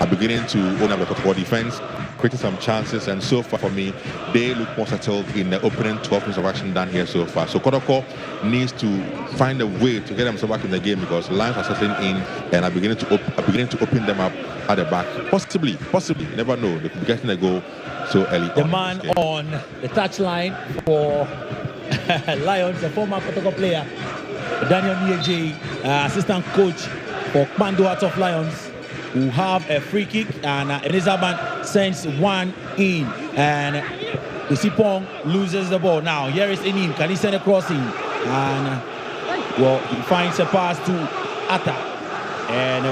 are beginning to own up the Kotoko defense, creating some chances, and so far for me, they look more settled in the opening 12 minutes of action done here so far. So Kotoko needs to find a way to get themselves back in the game because Lions are settling in and are beginning to open them up at the back. Possibly, you never know. They could be getting a goal so early. The man on the touchline for Lions, a former Kotoko player, Daniel Nieje, assistant coach for Kpando Heart of Lions, who have a free kick, and Elizaban sends one in, and Usipong loses the ball. Now here is Enin. Can he send a crossing? And well, he finds a pass to Atta, and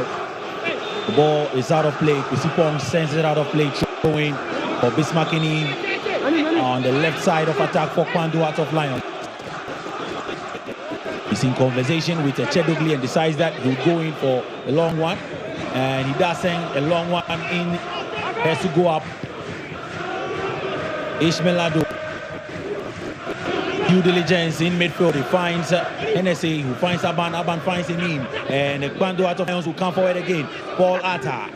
the ball is out of play. Usipong sends it out of play, throwing for Bismarck Enin on the left side of attack for Kpando Heart of Lions. He's in conversation with Echedoglu and decides that he'll go in for a long one. And he does send a long one in. Has to go up. Ishmael Ado. Due diligence in midfield. He finds NSA, who finds Aban. Aban finds Enim. And Kpando Heart of Lions will come forward again. Paul Atta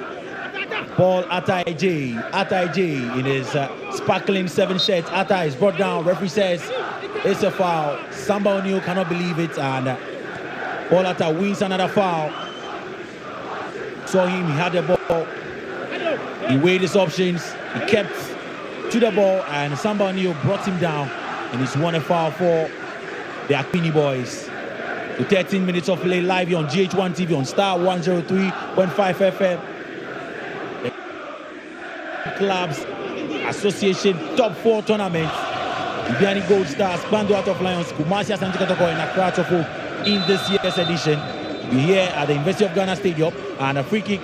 AJ in his sparkling 7 shirts. Atta is brought down. Referee says it's a foul. Samba O'Neal cannot believe it, and Paul Atta wins another foul. Saw him, he had the ball. He weighed his options. He kept to the ball, and Samba O'Neill brought him down, and he's won a foul for the Akpini boys. The 13 minutes of play live on GH1 TV on Star 103.5 FM. The Clubs Association Top 4 Tournament. Ibiani Gold Stars, Bando Heart of Lions, Kumasi Asante Kotoko, and Accra Tofo in this year's edition. We're here at the University of Ghana Stadium, and a free kick.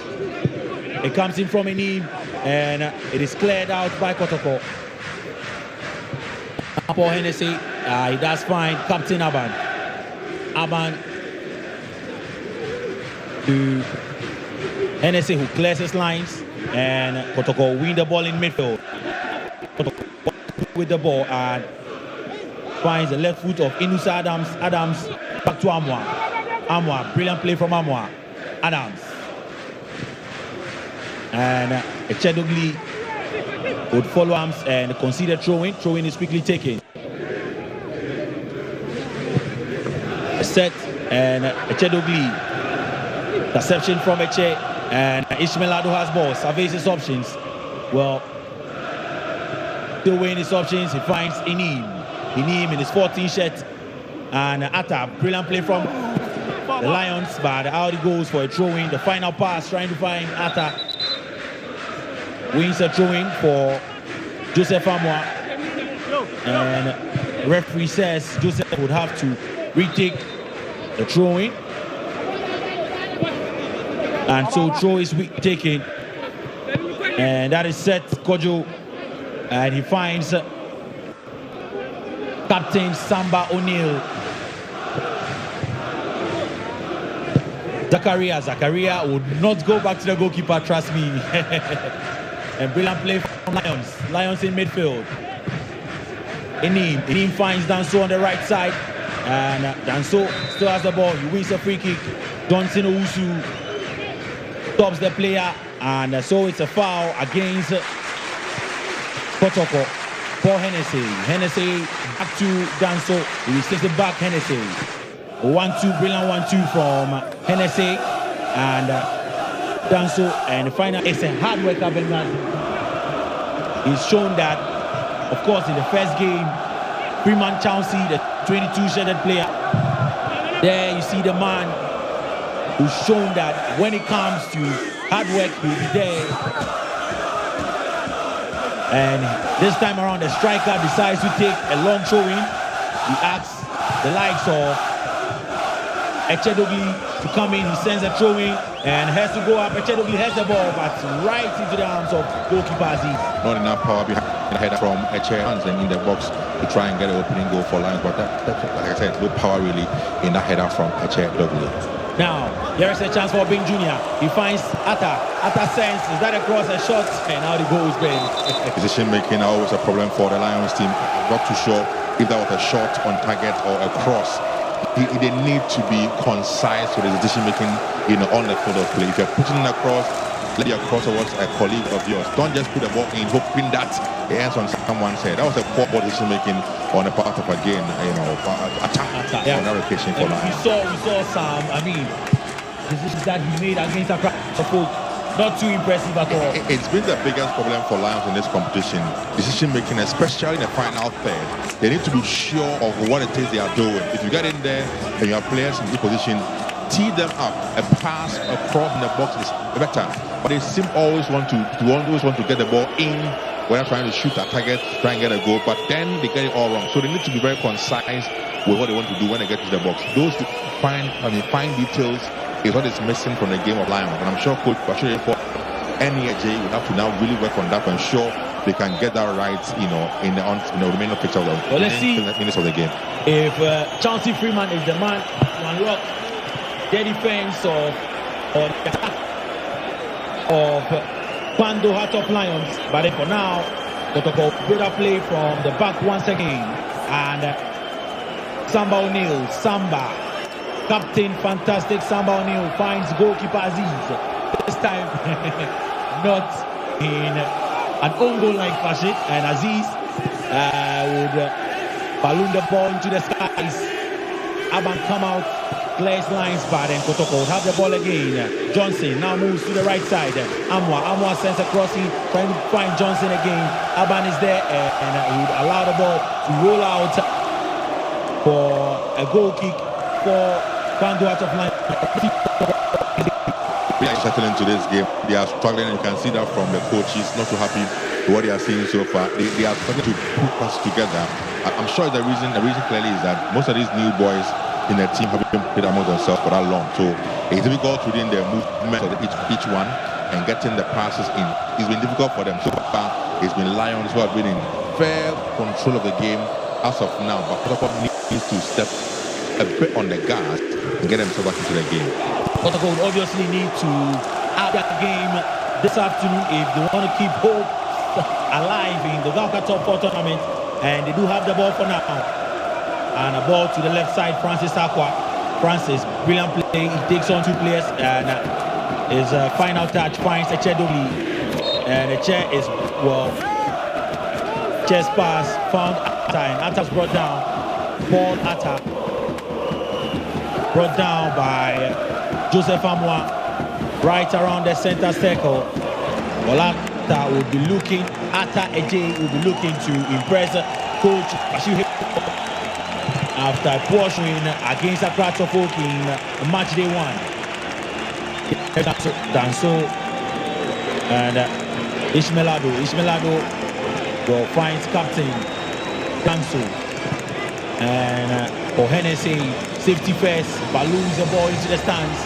It comes in from Enim, and it is cleared out by Kotoko. Paul Hennessy, he does fine. Captain Aban to Hennessy, who clears his lines, and Kotoko win the ball in midfield. Kotoko with the ball and finds the left foot of Inusa Adams. Adams back to Amwa. Brilliant play from Amwa. Adams. And Echedogli would follow arms and concede throw-in. Throw-in is quickly taken. Set and Echedogli. Interception from Eche, and Ishmael Ado has ball. Surveys his options. Well, to win his options, he finds Inim in his 14 shirt, and Atta, brilliant play from the Lions, but out he goes for a throw-in. The final pass, trying to find Atta, wins a throw-in for Joseph Amwa, and referee says Joseph would have to retake the throw-in, and so throw is taken, and that is set Kojo. And he finds Captain Samba O'Neill. Zakaria would not go back to the goalkeeper, trust me. And brilliant play from Lions in midfield. Enim finds Danso on the right side, and Danso still has the ball. He wins a free kick. Johnson Owusu stops the player, and so it's a foul against Kotoko. Paul Hennessy back to Danso. He takes it back. Hennessy 1-2, brilliant 1-2 from Hennessy and Danso, and the final is a hard worker. He's shown that, of course, in the first game, Freeman Chauncey, the 22-shirted player, there you see the man who's shown that when it comes to hard work, he'll be there. And this time around, the striker decides to take a long throw-in. He asks the likes of Echedogli to come in. He sends a throw-in and has to go up. Echedogli has the ball, but right into the arms of goalkeeper Aziz. Not enough power behind the header from Eche and in the box to try and get an opening goal for Lions. But that, like I said, no power really in that header from Echedogli. Now, here is a chance for Bing Jr. He finds Atta. Atta sends, is that across a shot? And now the goal is been. Decision making always a problem for the Lions team. I'm not too sure if that was a shot on target or a cross. They need to be concise with the decision making, on the field of play. If you're putting it across, let it across towards a colleague of yours. Don't just put the ball in, hoping that it ends on someone's head. That was a poor decision making on the part of attack on that occasion for Lions. We saw some, decisions that he made against Accra. Not too impressive at all. It's been the biggest problem for Lions in this competition. Decision making, especially in the final third. They need to be sure of what it is they are doing. If you get in there and you have players in this position, tee them up. A pass across in the box is better. But they seem always want to get the ball in when they're trying to shoot a target, try and get a goal, but then they get it all wrong. So they need to be very concise with what they want to do when they get to the box. Those fine details is what is missing from the game of Lions. And I'm sure Coach Bashir for NEJ will have to now really work on that and ensure they can get that right, in the remaining picture of the minutes of the game. If Chauncey Freeman is the man to unlock the defense of the attack of Bando Heart of Lions, but for now, Kotoko better play from the back once again, and Samba O'Neill, Captain fantastic Samba O'Neill finds goalkeeper Aziz. This time not in an own goal-like fashion, and Aziz would balloon the ball into the skies. Aban come out clears lines, but then Kotoko will have the ball again. Johnson now moves to the right side. Amwa sends a crossing, trying to find Johnson again. Aban is there, and he would allow the ball to roll out for a goal kick for Kwando out of line. They are settling into this game. They are struggling, and you can see that from the coaches, not too happy with what they are seeing so far. They are starting to put passes together. I'm sure the reason clearly is that most of these new boys in the team have been played among themselves for that long. So it's difficult within the movement of each one and getting the passes in. It's been difficult for them so far. It's been Lions who have been in fair control of the game as of now, but Kotoko needs to step a bit on the gas and get themselves back into the game. Kotoko would obviously need to have that game this afternoon if they want to keep hope alive in the Gauka Top 4 tournament, and they do have the ball for now. And a ball to the left side, Francis Aqua. Francis, brilliant play. He takes on two players, and his final touch finds Eche Dogli. And Eche is, well, chest pass found Atta, and Atta's brought down. Paul Atta brought down by Joseph Amwa, right around the center circle. Well, Atta will be looking, Atta Eje will be looking to impress Coach Bashiru after poor showing against Accra Folk in match day 1. Danso and Ishmaelado will find captain Danso, and Ohenese safety first, but lose the ball into the stands.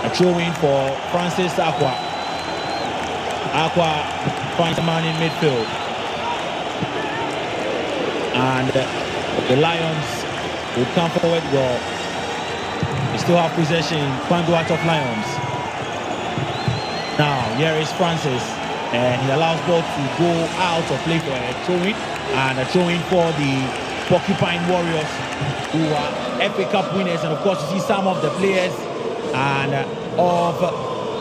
A throw in for Francis Aqua. Aqua finds a man in midfield, and the Lions will come forward. Well, they still have possession. Kwando out of Lions. Now here is Francis, and he allows ball to go out of play for a throw-in, and a throw-in for the Porcupine Warriors, who are FA Cup winners. And of course, you see some of the players and of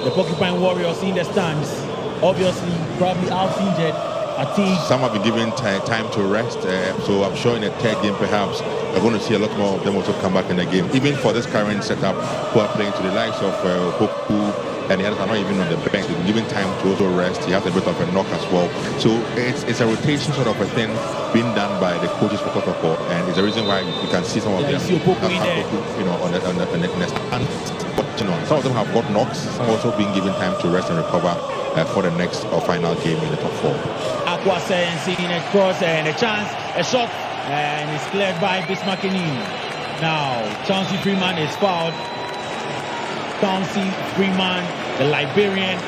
the Porcupine Warriors in the stands, obviously probably out injured. Some have been given time to rest, so I'm sure in the third game perhaps we're going to see a lot more of them also come back in the game. Even for this current setup, who are playing to the likes of Poku and the others are not even on the bench. They've been given time to also rest. He has a bit of a knock as well. So it's a rotation sort of a thing being done by the coaches for Kotoko, and it's the reason why you can see some of them on the stand. Some of them have got knocks, some also being given time to rest and recover for the next or final game in the top 4. Aqua seeing a cross and a chance, a shot, and it's cleared by Bismarckini. Now Chauncey Freeman is fouled. Chauncey Freeman, the Liberian,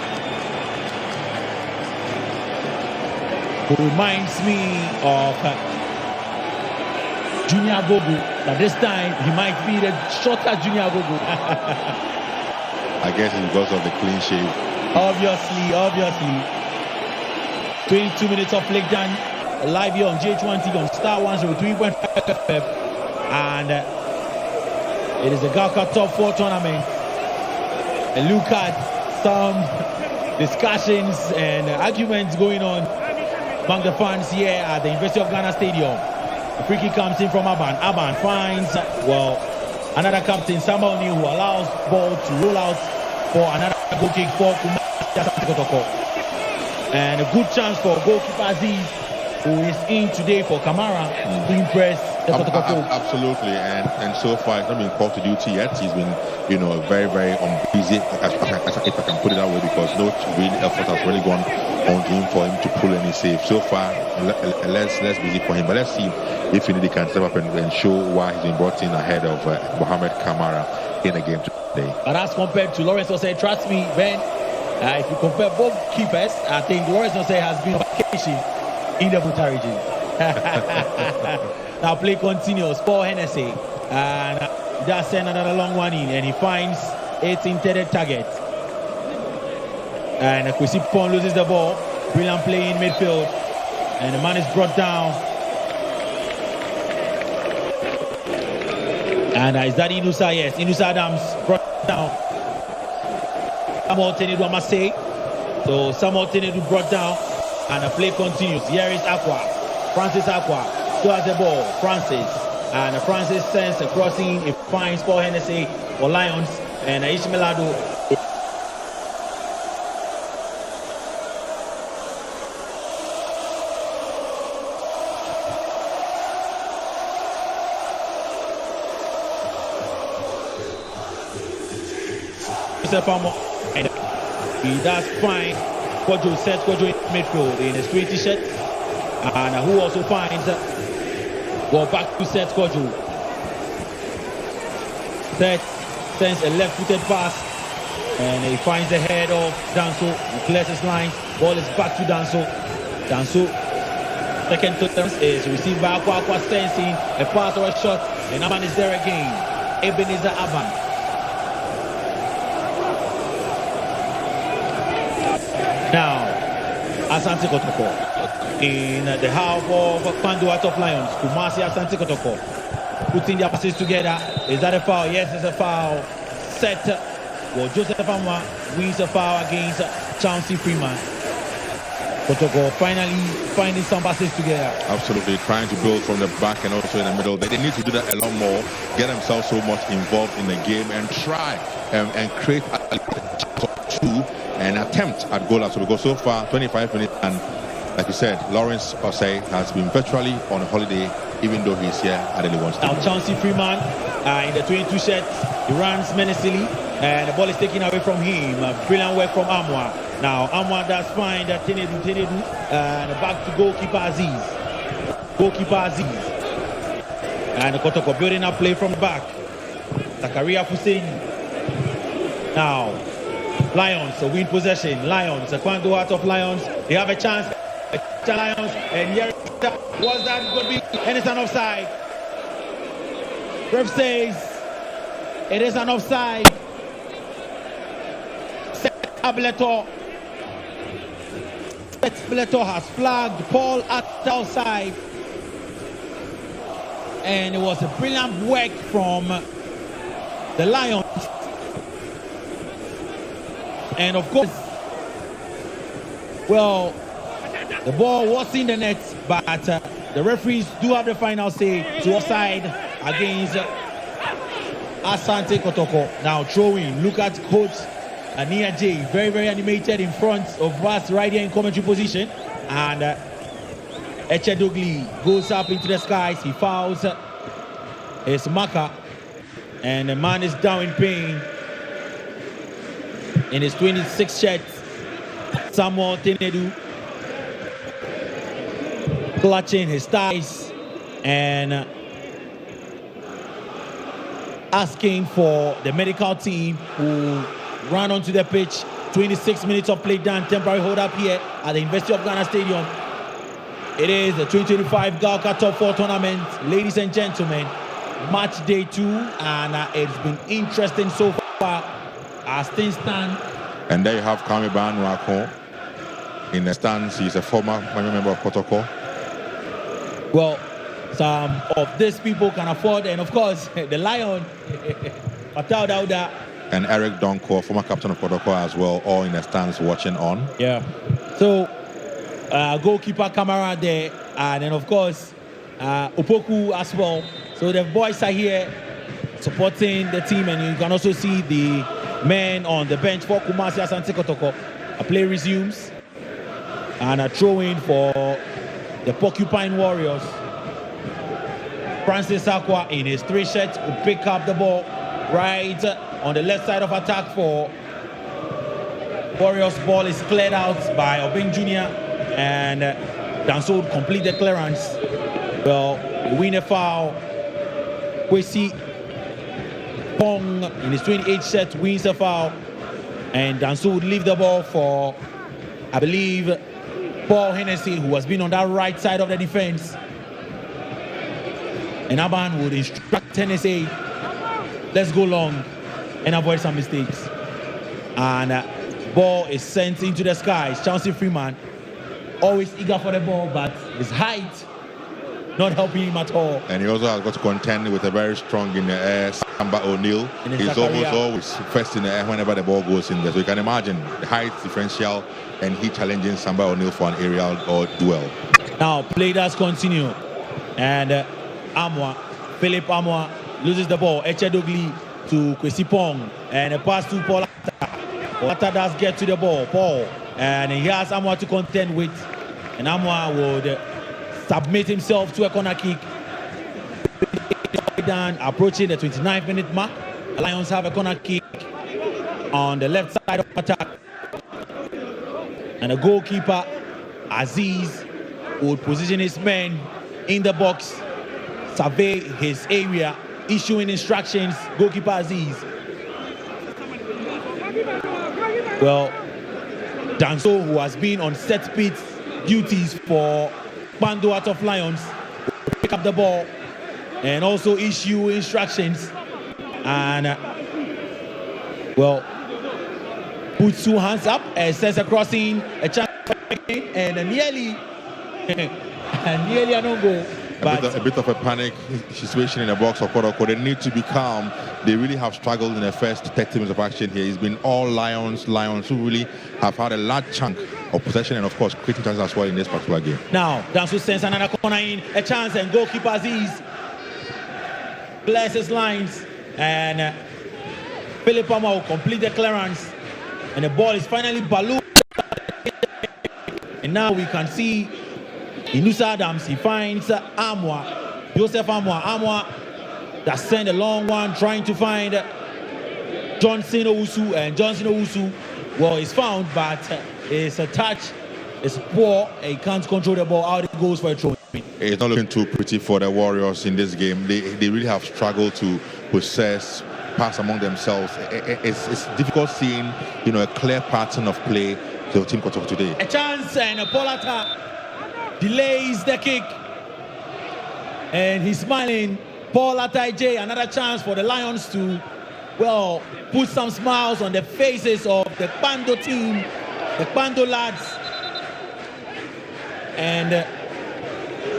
who reminds me of Junior Gogo, but this time he might be the shorter Junior Gogo. I guess it's because of the clean shave. Obviously. 22 minutes of play done live here on GH1 on Star 103.5 FM, and it is the Gauka Top 4 tournament. And look at some discussions and arguments going on among the fans here at the University of Ghana Stadium. The free kick comes in from Aban. Aban finds, well, another captain, Samuel New, who allows ball to roll out for another goal kick for Kumasi Asante Kotoko. And a good chance for goalkeeper Aziz, who is in today for Kamara to impress the Kotoko folk. Absolutely, and so far he's not been called to duty yet. He's been, very, very busy, if I can put it that way, because no real effort has really gone on him for him to pull any save. So far, less busy for him. But let's see if he can step up and show why he's been brought in ahead of Mohamed Kamara in the game today. But as compared to Lawrence Osei, trust me, Ben, if you compare both keepers, I think Lawrence Osei has been on vacation in the Buta region. Now play continues. Paul Hennessy, and that's send another long one in, and he finds its intended target. And Kwesi Pon loses the ball. Brilliant play in midfield, and the man is brought down. And is that Inusa? Yes, Inusa Adams brought down. Samuel Tenedu, I must say. So Samuel Tenedu brought down, and the play continues. Here is Aqua, Francis Aqua. Still has the ball. Francis And Francis sends a crossing. It finds Paul Hennessy for Lions. And Ishmaelado. And he does fine. Kojo sets Kojo in midfield in his 20 shirt. And who also finds well back to set Kojo. Set sends a left-footed pass. And he finds the head of Danso. He clears his lines. Ball is back to Danso. Danso. Second clearance is received by Aqua sensing a pass or a shot. And Aban is there again. Ebenezer Aban. Now, Asante Kotoko in the half of Kpando Heart of Lions. Kumasi Asante Kotoko putting their passes together. Is that a foul? Yes, it's a foul. Set. Well, Joseph Amwa wins a foul against Chauncey Freeman. Kotoko finally finding some passes together. Absolutely, trying to build from the back and also in the middle. They need to do that a lot more. Get themselves so much involved in the game and try and create a chance or two. An attempt at goal also, because so far 25 minutes, and like you said, Lawrence Osei has been virtually on a holiday, even though he's here at the Lewis. Now Chauncey Freeman in the 22 shirt, he runs menacingly and the ball is taken away from him. Brilliant work from Amwa. Now Amwa does find Tenedu and back to goalkeeper Aziz. And Kotoko building up play from the back. Zakaria Hussein. Now Lions win possession. Lions, the Kpando Heart of Lions. They have a chance. Lions, and here was that going to be? And it's an offside. Ref says it is an offside. Abletor has flagged Paul at the outside, and it was a brilliant work from the Lions. And of course, well, the ball was in the net, but the referees do have the final say to offside against Asante Kotoko. Now throwing, look at coach Ania J, very, very animated in front of us right here in commentary position. And Echedogli goes up into the skies, he fouls his marker, and the man is down in pain. In his 26 shirt, Samuel Tenedu clutching his thighs and asking for the medical team who ran onto the pitch. 26 minutes of play done, temporary hold up here at the University of Ghana Stadium. It is the 2025 Galka Top 4 tournament, ladies and gentlemen. Match day 2, and it's been interesting so far. As things stand. And there you have Kamiban Nwako in the stands. He's a former member of Kotoko. Well, some of these people can afford, and of course, the Lion, Patao Dauda. And Eric Donko, former captain of Kotoko as well, all in the stands watching on. Yeah. So, goalkeeper Kamara there, and then of course, Opoku as well. So the boys are here supporting the team, and you can also see the men on the bench for Kumasi Asante Kotoko. A play resumes, and a throw-in for the Porcupine Warriors. Francis Aqua in his 3 shirts will pick up the ball right on the left side of attack for Warriors. Ball is cleared out by Obeng Jr. and Danso would complete the clearance. Well, win a foul. Kwesi Pong in his 28 shirt wins a foul, and Danso would leave the ball for, I believe, Paul Hennessy, who has been on that right side of the defense. And Aban would instruct Hennessy, let's go long and avoid some mistakes. And ball is sent into the skies. Chauncey Freeman, always eager for the ball, but his height not helping him at all. And he also has got to contend with a very strong in the air, Samba O'Neill. He's almost always first in the air whenever the ball goes in there. So you can imagine the height differential, and he challenging Samba O'Neill for an aerial or duel. Now play does continue, and Amwa Philip Amwa loses the ball. Echedogli to Kwesi Pong, and a pass to Paul Atta. Paul Atta does get to the ball. Paul, and he has Amwa to contend with, and Amwa would submit himself to a corner kick. Down, approaching the 29th minute mark. The Lions have a corner kick on the left side of attack, and the goalkeeper Aziz would position his men in the box, survey his area, issuing instructions. Goalkeeper Aziz. Well, Danso, who has been on set piece duties for Bando Heart of Lions, will pick up the ball and also issue instructions, and well, puts two hands up and says a crossing, a chance, and nearly a no-goal. A bit of a panic situation in the box for Kotoko. They need to be calm. They really have struggled in the first 30 minutes of action here. It's been all Lions who really have had a large chunk of possession and, of course, creating chances as well in this particular game. Now, Dansu sends another corner in, a chance, and goalkeeper Aziz clears his lines, and Philip Palmer will complete the clearance, and the ball is finally ballooned. And now we can see Inusa Adams, he finds Amwa, Joseph Amwa that sent a long one trying to find Johnson Owusu, and Johnson Owusu, well, is found, but it's a touch, it's poor, he can't control the ball, out it goes for a throw. It's not looking too pretty for the Warriors in this game. They really have struggled to possess, pass among themselves. It's difficult seeing, a clear pattern of play to Team Kotoko today. A chance, and Paul Atta delays the kick, and he's smiling. Paul Atta, another chance for the Lions to, well, put some smiles on the faces of the Bando team, the Bando lads. And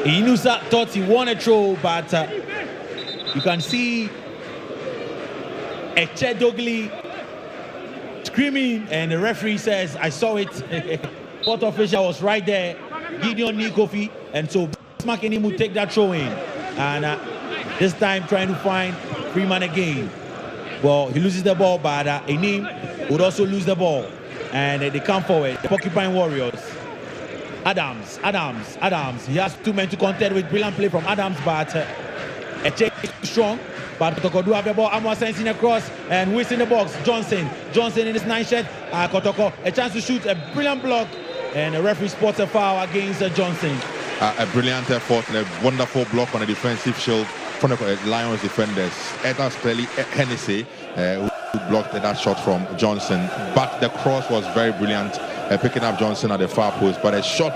Inusa thought he won a throw, but you can see Echedogli screaming, and the referee says, I saw it. Fourth official was right there, Gideon Nikofi, and so Smakenim would take that throw in, and this time trying to find Freeman again. Well, he loses the ball, but Enim would also lose the ball, and they come forward, the Porcupine Warriors. Adams. He has two men to contend with. Brilliant play from Adams, but Eche is strong. But Kotoko do have the ball. Amwa sends in across and whistles in the box. Johnson in his 9 shirt. Kotoko, a chance to shoot, a brilliant block, and the referee spots a foul against Johnson. A brilliant effort and a wonderful block on a defensive shield from the Lions defenders. Edas clearly Hennessy who blocked that shot from Johnson, but the cross was very brilliant, picking up Johnson at the far post, but a shot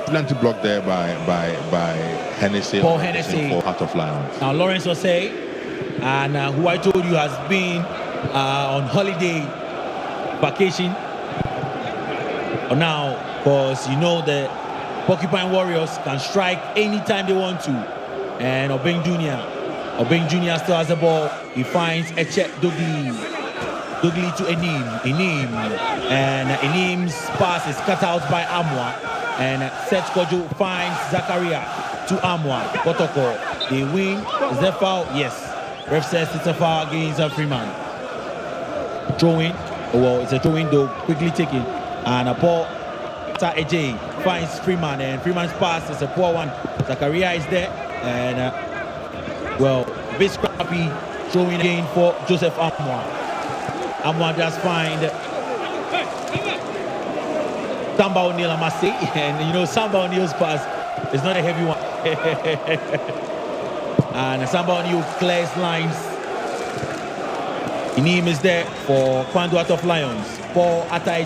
plenty blocked there by Hennessy. Paul Hennessy for Heart of Lions. Now Lawrence Osei, and who I told you has been on holiday vacation. Now, because the Porcupine Warriors can strike anytime they want to, and Obeng Jr. still has the ball. He finds Eche Dogli to Enim, and Enim's pass is cut out by Amwa, and Seth Kojo finds Zakaria to Amwa. Kotoko, they win. Is there foul? Yes. Ref says it's a foul against Freeman. Throwing. Well, it's a throwing though, quickly taken, and Paul Atta finds Freeman, and Freeman's pass is a poor one. Zakaria is there, and well, a bit scrappy, throwing again for Joseph Amwa. Amwa just find Samba O'Neal, I must say, and Samba O'Neal's pass is not a heavy one. And Samba O'Neal clears lines. Inim is there for Bando Heart of Lions. Paul Atta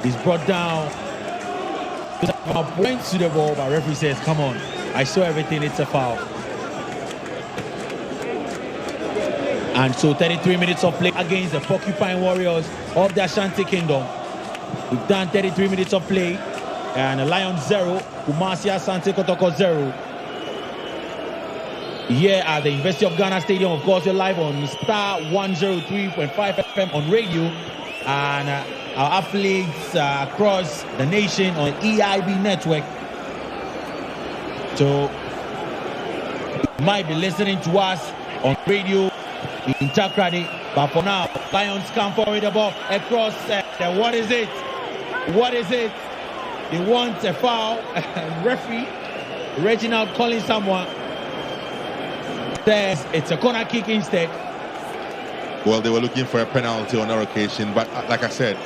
is brought down. Points to the ball, but referee says, come on, I saw everything, it's a foul. And so 33 minutes of play against the Porcupine Warriors of the Ashanti Kingdom. We've done 33 minutes of play, and Lions 0, Kumasi Asante Kotoko 0. Here at the University of Ghana Stadium. Of course, we're live on Star 103.5 FM on radio, and our affiliates across the nation on EIB network. So might be listening to us on radio in Takrady. But for now, Lions come forward the ball across. What is it? What is it? They want a foul. Referee Reginald calling someone. Says it's a corner kick instead. Well, they were looking for a penalty on that occasion, but like I said,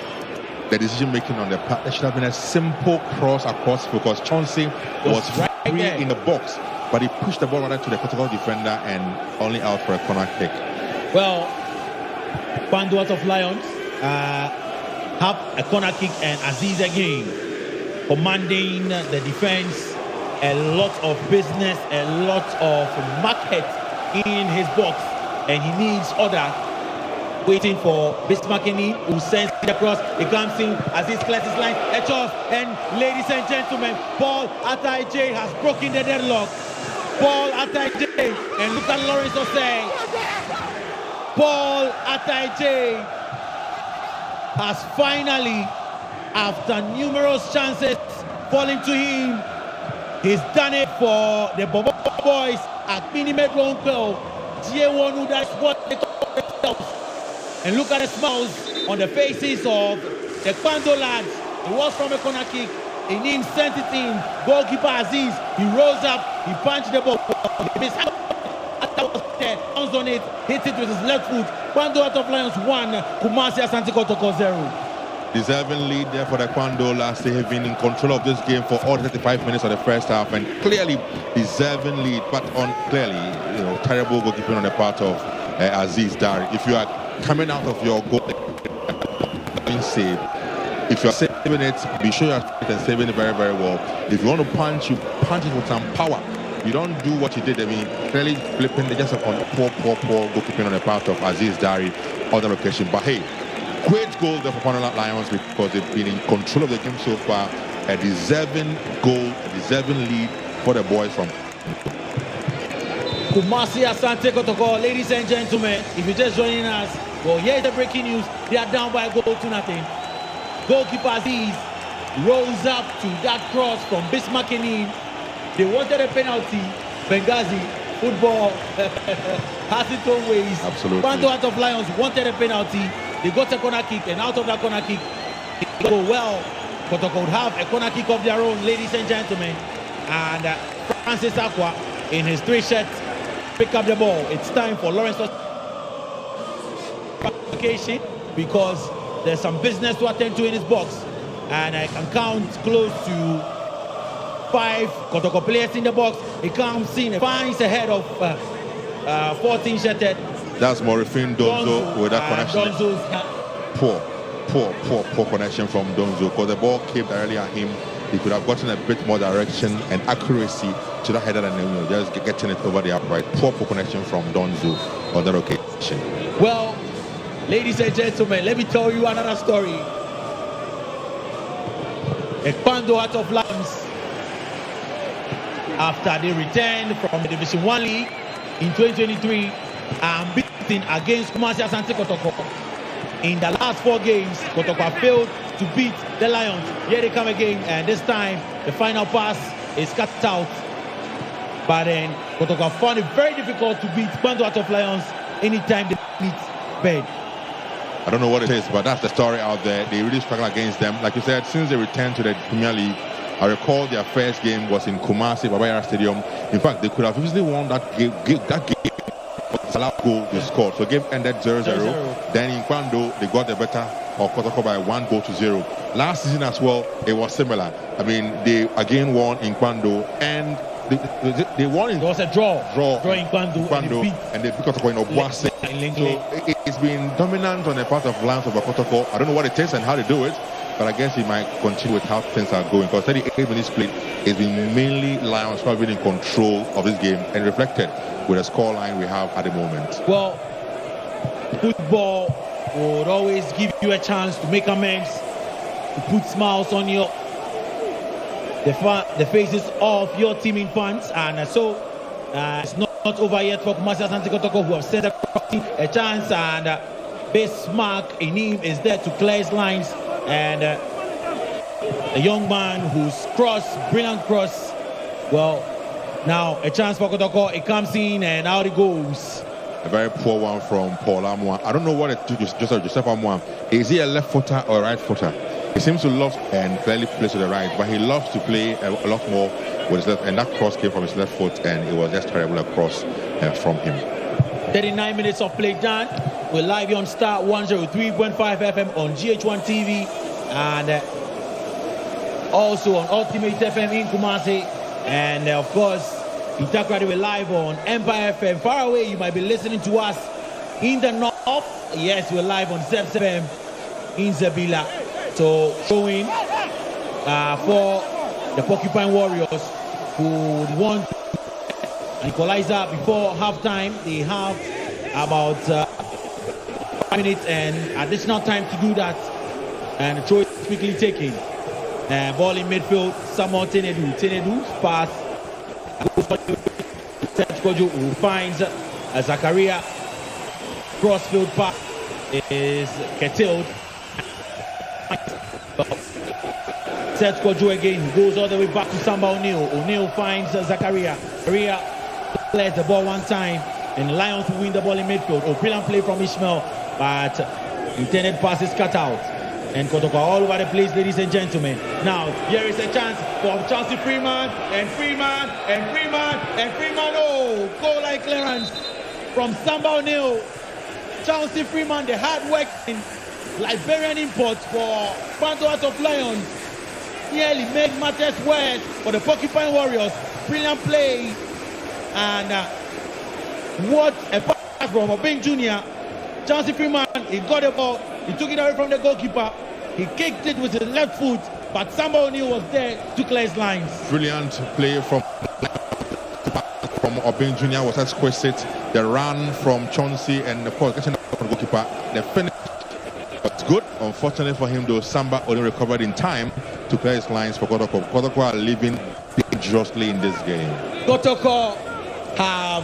the decision making on the part, there should have been a simple cross across because Chauncey was right free there in the box, but he pushed the ball rather to the Portugal defender and only out for a corner kick. Well, Kwando Hearts of Lions have a corner kick, and Aziz again commanding the defense. A lot of business, a lot of market in his box, and he needs order. Waiting for Bismarckini, who sends it across. He comes in as he clears his line. A toss, and ladies and gentlemen, Paul Ataije has broken the deadlock. Paul Ataije, and look at Lawrence Osei. Paul Ataije has finally, after numerous chances falling to him, he's done it for the Bobo boys at Minimet Lonko. J1, that's what they call themselves. And look at the smiles on the faces of the Kwando lads. It was from a corner kick. Inim sent it in. Goalkeeper Aziz, he rose up, he punched the ball. He missed bounce on it, hit it with his left foot. Kwando Hearts of Lions 1, Kumasi Asante Kotoko 0. Deserving lead there for the Kwando last. They have been in control of this game for all 35 minutes of the first half, and clearly deserving lead, but on clearly, terrible goalkeeping on the part of Aziz Dari. If you are coming out of your goal save, if you are saving it, be sure you are saving it very, very well. If you want to punch, you punch it with some power. You don't do what you did. I mean, clearly flipping just on poor goalkeeping on the part of Aziz Dari on that occasion. But hey, great goal there for Kwando Lions because they've been in control of the game so far. A deserving goal, a deserving lead for the boys from Kumasi Asante Kotoko. Ladies and gentlemen, if you're just joining us, well, here's the breaking news. They are down by a goal to nothing. Goalkeeper Aziz rolls up to that cross from Bismarckini. They wanted a penalty. Benghazi football has its own ways. Absolutely. Kwando Hearts of Lions wanted a penalty. They got a corner kick, and out of that corner kick, they go well. Kotoko would have a corner kick of their own, ladies and gentlemen. And Francis Aqua, in his 3 shirts, pick up the ball. It's time for Lawrence application because there's some business to attend to in his box, and I can count close to 5 Kotoko players in the box. He comes in, finds ahead of 14 shirted. That's Morifin Donzo with that connection. Poor connection from Donzo because the ball came directly at him. He could have gotten a bit more direction and accuracy to the header and just getting it over the upright. Poor connection from Donzo on that occasion. Well, ladies and gentlemen, let me tell you another story. A Kwando Hearts of Lions, after they returned from the Division 1 League in 2023, are beaten against Kumasi Asante Kotoko. In the last 4 games, Kotoko failed to beat the Lions. Here they come again, and this time the final pass is cut out. But then Kotoko found it very difficult to beat Kwando Hearts of Lions anytime they meet bed. I don't know what it is, but that's the story out there. They really struggle against them. Like you said, since they returned to the Premier League, I recall their first game was in Kumasi Asante Stadium. In fact, they could have easily won that game. Allowed goal they scored. So game ended 0-0. Then in Kwando, they got the better of Kotoko by 1-0. Last season as well, it was similar. I mean, they again won in Kwando, and they won in... There was a draw in Kwando, and they beat Kotoko in Obuasi. So it's been dominant on the part of Lions of Kotoko. I don't know what it takes and how they do it, but I guess it might continue with how things are going. Because 38 minutes played, it's been mainly Lions who have been in control of this game and reflected with the scoreline we have at the moment. Well, football would always give you a chance to make amends, to put smiles on the faces of your teaming fans, and so it's not over yet for Kumasi Asante Kotoko, who have set a chance, and Bismarck Inim is there to clear his lines, and a young man whose cross, brilliant cross, well, Now, a chance for Kotoko. It comes in and out it goes. A very poor one from Paul Amwa. I don't know what it is, Joseph Amwa. Is he a left footer or a right footer? He seems to love and clearly plays to the right, but he loves to play a lot more with his left, and that cross came from his left foot, and it was just terrible across from him. 39 minutes of play done. We're live on Star 103.5 FM on GH1 TV and also on Ultimate FM in Kumasi, and of course Itakradi, we're live on Empire FM. Far away, you might be listening to us in the north. Yes, we're live on Zeb FM in Zabila. So showing for the Porcupine Warriors who would want an equalizer before halftime. They have about 5 minutes and additional time to do that. And the throw is quickly taken. Ball in midfield, Samuel Tenedu. Tenedu's pass. Kojo, who finds Zakaria. Crossfield pass is curtailed. Seth Kojo again, goes all the way back to Samba O'Neal. O'Neal finds Zakaria. Zakaria clears the ball one time, and the Lions will win the ball in midfield. Brilliant play from Ishmael, but intended pass is cut out. And Kotoko all over the place, ladies and gentlemen. Now, here is a chance for Chelsea Freeman, and Freeman, and Freeman, and Freeman. Oh, goal line clearance from Samba O'Neal. Chelsea Freeman, the hard-working Liberian import for Kpando Hearts of Lions, nearly made matters worse for the Porcupine Warriors. Brilliant play. And what a pass from Obeng Jr. Chelsea Freeman, he got the ball. He took it away from the goalkeeper. He kicked it with his left foot, but Samba O'Neal was there to clear his lines. Brilliant play from Obeng Jr. was exquisite. The run from Chauncey and of course getting from the goalkeeper. The finish was good. Unfortunately for him, though, Samba only recovered in time to clear his lines for Kotoko. Kotoko are living dangerously in this game. Kotoko have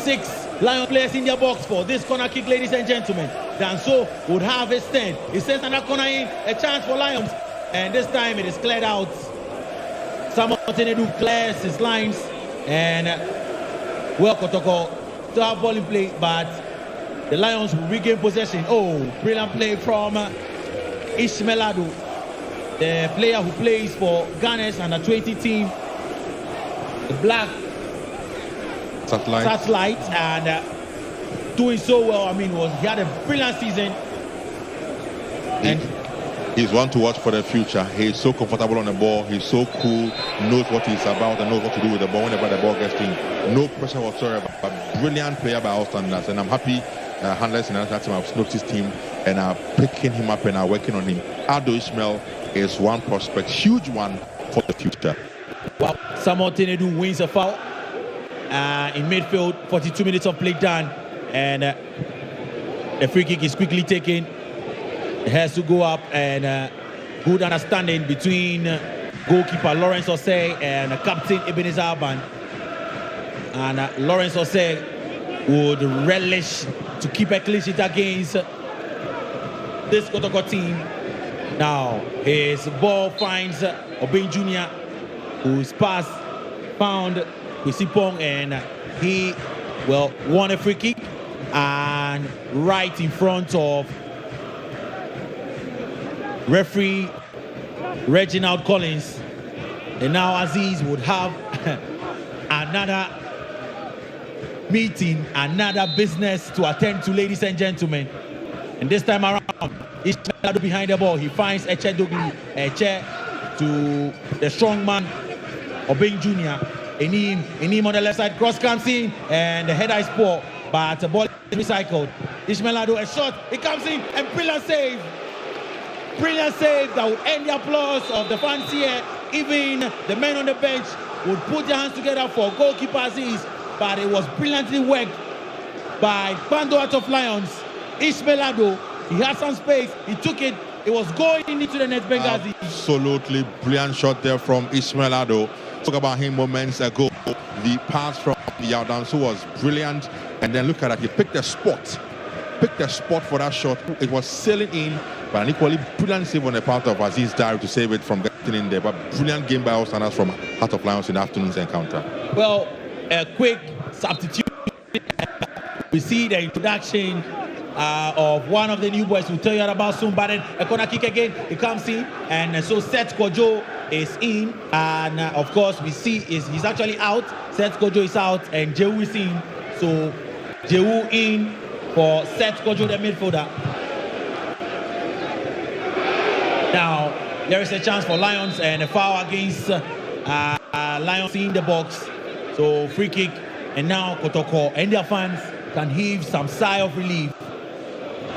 6 Lion players in their box for this corner kick, ladies and gentlemen. Danso would have his 10. He sends another corner in, a chance for Lions. And this time it is cleared out. Samuel Tenedu clears his lines. And well, Kotoko still have ball in play, but the Lions will regain possession. Oh, brilliant play from Ishmael Adu, the player who plays for Ghana's under 20 team, the black satellite, and doing so well. I mean, he had a brilliant season. And he's one to watch for the future. He's so comfortable on the ball. He's so cool, knows what he's about and knows what to do with the ball whenever the ball gets in. No pressure whatsoever. A brilliant player by all standards, and I'm happy handlers in that team have noticed him and are picking him up and are working on him. Ado Ishmael is one prospect, huge one for the future. Well, Samuel Tenedu wins a foul in midfield. 42 minutes of play done, and the free kick is quickly taken. It has to go up, and good understanding between goalkeeper Lawrence Osei and captain Ebenezer Aban. And Lawrence Osei would relish to keep a clean sheet against this Kotoko team. Now his ball finds Obeng Jr., whose pass found Kwisipong, and he won a free kick and right in front of referee Reginald Collins. And now Aziz would have another meeting, another business to attend to, ladies and gentlemen. And this time around, he's behind the ball. He finds Eche Doglu, Eche to the strong man, Obeng Jr. Enim on the left side, cross comes in, and the header is poor, but the ball is recycled. Ishmael Ado, a shot, it comes in, and brilliant save. Brilliant save that would end the applause of the fans here. Even the men on the bench would put their hands together for goalkeeper Aziz, but it was brilliantly worked by Kpando Hearts of Lions. Ishmael Ado, he had some space, he took it, it was going into the net. Benghazi. Absolutely brilliant shot there from Ishmael Ado. Talk about him moments ago. The pass from Yaudansu was brilliant, and then look at that, he picked a spot for that shot. It was sailing in, but an equally brilliant save on the part of Aziz Diary to save it from getting in there. But brilliant game by all standards from Heart of Lions in the afternoon's encounter. Well, a quick substitute. We see the introduction of one of the new boys we'll tell you about soon. But then a corner kick again, it comes in. And so Seth Kojo is in. And of course, we see he's actually out. Seth Kojo is out and Jehu is in. So Jehu in for Seth Kojo, the midfielder. Now, there is a chance for Lions and a foul against Lions in the box. So free kick. And now Kotoko and their fans can heave some sigh of relief.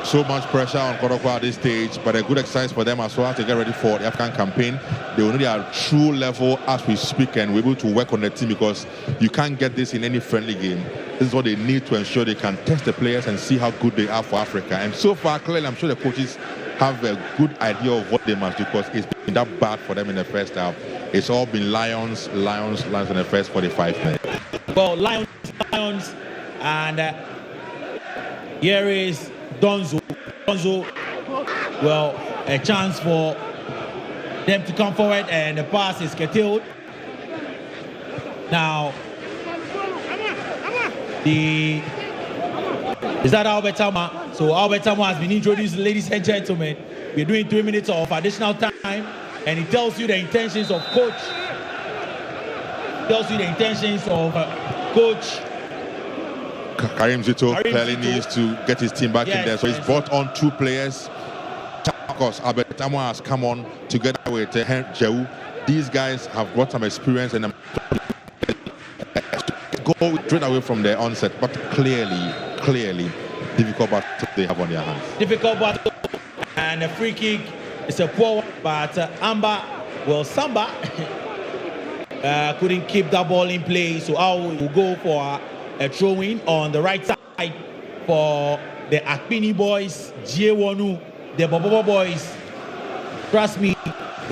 So much pressure on Kotoko at this stage, but a good exercise for them as well to get ready for the African campaign. They will know their true level as we speak, and we're able to work on the team, because you can't get this in any friendly game. This is what they need to ensure they can test the players and see how good they are for Africa. And so far, clearly, I'm sure the coaches have a good idea of what they must do, because it's been that bad for them in the first half. It's all been Lions in the first 45 minutes. Well, Lions, and here is Donzo. Well, a chance for them to come forward, and the pass is curtailed. Now, is that Albert Tama? So Albert Tama has been introduced, ladies and gentlemen. We're doing 3 minutes of additional time, and it tells you the intentions of coach. Coach Karim Zito clearly needs to get his team back in there. So he's brought on 2 players. Of course, Albert Tamo has come on together with Jehu. These guys have brought some experience and go straight away from their onset. But clearly, difficult battle they have on their hands. Difficult battle, and a free kick is a poor one, but Samba couldn't keep that ball in play. So I will go for a throw-in on the right side for the Akpini boys, Jiewonu, the Bobobo boys. Trust me,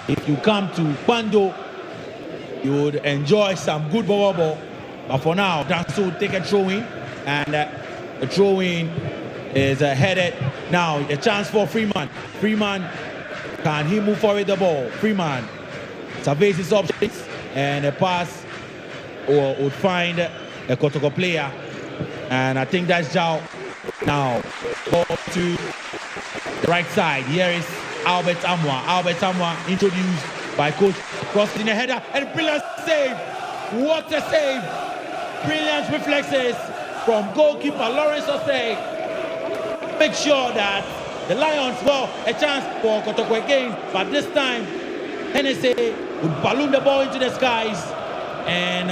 if you come to Kwando, you would enjoy some good Bobobo. But for now, Danso will take a throw-in, and the throw-in is headed. Now, a chance for Freeman. Freeman, can he move forward the ball? Freeman surveys his options, and a pass would find a Kotoko player, and I think that's Zhao. Now, ball to the right side. Here is Albert Amwa. Albert Amwa introduced by coach, crossing the header, and brilliant save. What a save! Brilliant reflexes from goalkeeper Lawrence Osei. Make sure that the Lions, well, a chance for Kotoko again, but this time Hennessy would balloon the ball into the skies and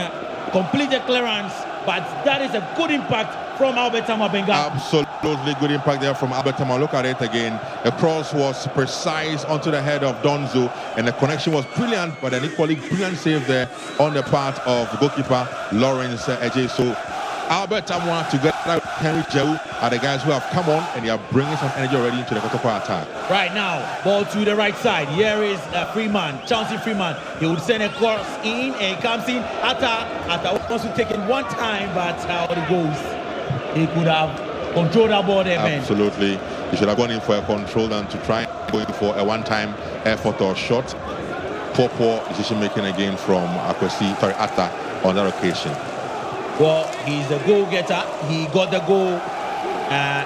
complete the clearance. But that is a good impact from Albert Tama Benga. Absolutely good impact there from Albert Tama. Look at it again. The cross was precise onto the head of Donzo, and the connection was brilliant, but an equally brilliant save there on the part of goalkeeper Lawrence Eje. So Albert Tama together with Henry Jehu are the guys who have come on, and they are bringing some energy already into the Kotoko attack. Right now, ball to the right side. Here is Freeman, Chauncey Freeman. He would send a cross in, and comes in. Atta wants to take it one time, but how it goes. He could have controlled that ball there, man. Absolutely. He should have gone in for a control than to try going for a one-time effort or shot. Poor decision making again from Atta on that occasion. Well, he's a goal-getter. He got the goal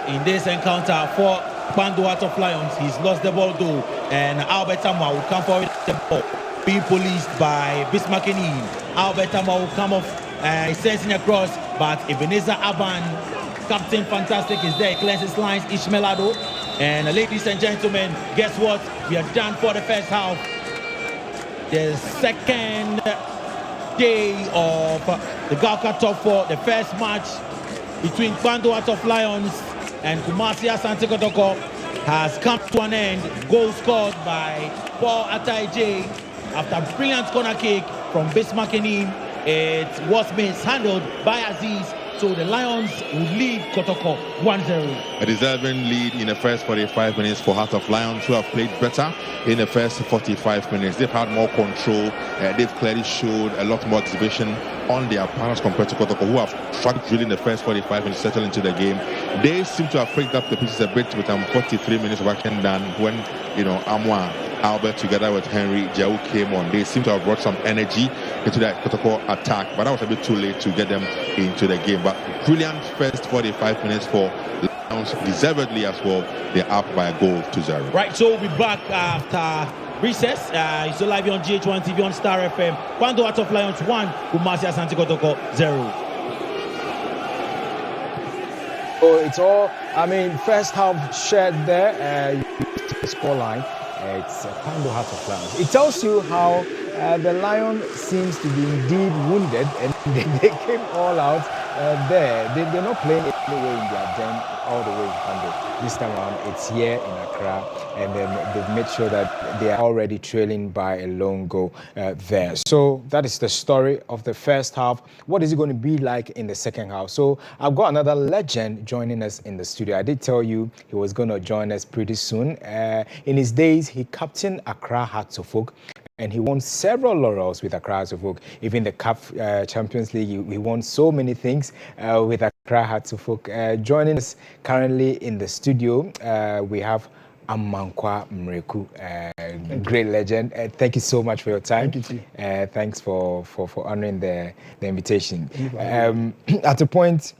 in this encounter for Kwando Heart of Lions. He's lost the ball though, and Albert Tama will come forward with the ball, being policed by Bismarck Enin. Albert Tama will come off, he sends in a cross, but Ebenezer Aban, Captain Fantastic, is there. He clears his lines, Ishmael Ado. And ladies and gentlemen, guess what? We are done for the first half. The second day of the Galka Top 4, the first match between Kwando Heart of Lions and Kumasi Asante Kotoko has come to an end. Goal scored by Paul Ataije after a brilliant corner kick from Bismarck Enin. It was mishandled by Aziz, so the Lions will lead Kotoko 1-0. A deserving lead in the first 45 minutes for Heart of Lions, who have played better in the first 45 minutes. They've had more control. They've clearly showed a lot more exhibition on their partners compared to Kotoko, who have struggled really in the first 45 minutes to settle into the game. They seem to have picked up the pieces a bit with 43 minutes of action done when, Amwa Albert together with Henry Jau came on. They seem to have brought some energy into that Kotoko attack, but that was a bit too late to get them into the game. But brilliant first 45 minutes for Lions, deservedly as well. They're up by a goal to 0. Right, so we'll be back after recess. It's still live on GH1 TV on Star FM. Kwando Hearts of Lions 1, Kumasi Asante Kotoko 0. Oh, it's all, I mean, first half shared there, the scoreline. It's Kwando Hearts of Lions. It tells you how the Lion seems to be indeed wounded, and they came all out there. They're not playing anywhere in their den all the way in Kwando. This time around, it's here in Accra, and then they've made sure that they are already trailing by a lone goal there. So that is the story of the first half. What is it going to be like in the second half? So I've got another legend joining us in the studio. I did tell you he was going to join us pretty soon. In his days, he captained Accra Hearts of Oak, and he won several laurels with Accra Hearts of Oak. Even the CAF Champions League, he won so many things with Accra Hearts of Oak. Joining us currently in the studio, we have Amankwa Mreku, great legend. Thank you so much for your time. Thank you. Thanks for honoring the invitation. At a point,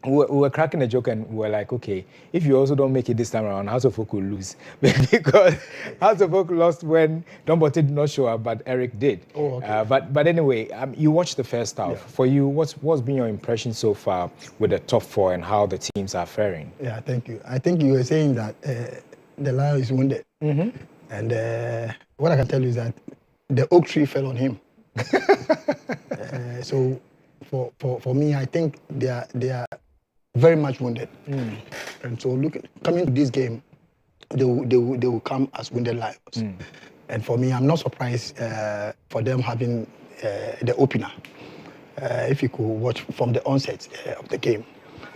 we were cracking a joke and we were like, okay, if you also don't make it this time around, House of Oak will lose. Because House of Oak lost when Dombote did not show up, but Eric did. Oh, okay. But anyway, you watched the first half. Yeah. For you, what's been your impression so far with the top four and how the teams are faring? Yeah, thank you. I think you were saying that the Lion is wounded. Mm-hmm. And what I can tell you is that the oak tree fell on him. So for me, I think they are very much wounded. Mm. And so coming to this game, they will come as wounded Lions. Mm. And for me, I'm not surprised for them having the opener. If you could watch from the onset of the game,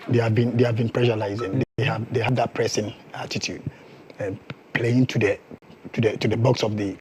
they have been pressurizing. They have that pressing attitude, playing to the box of the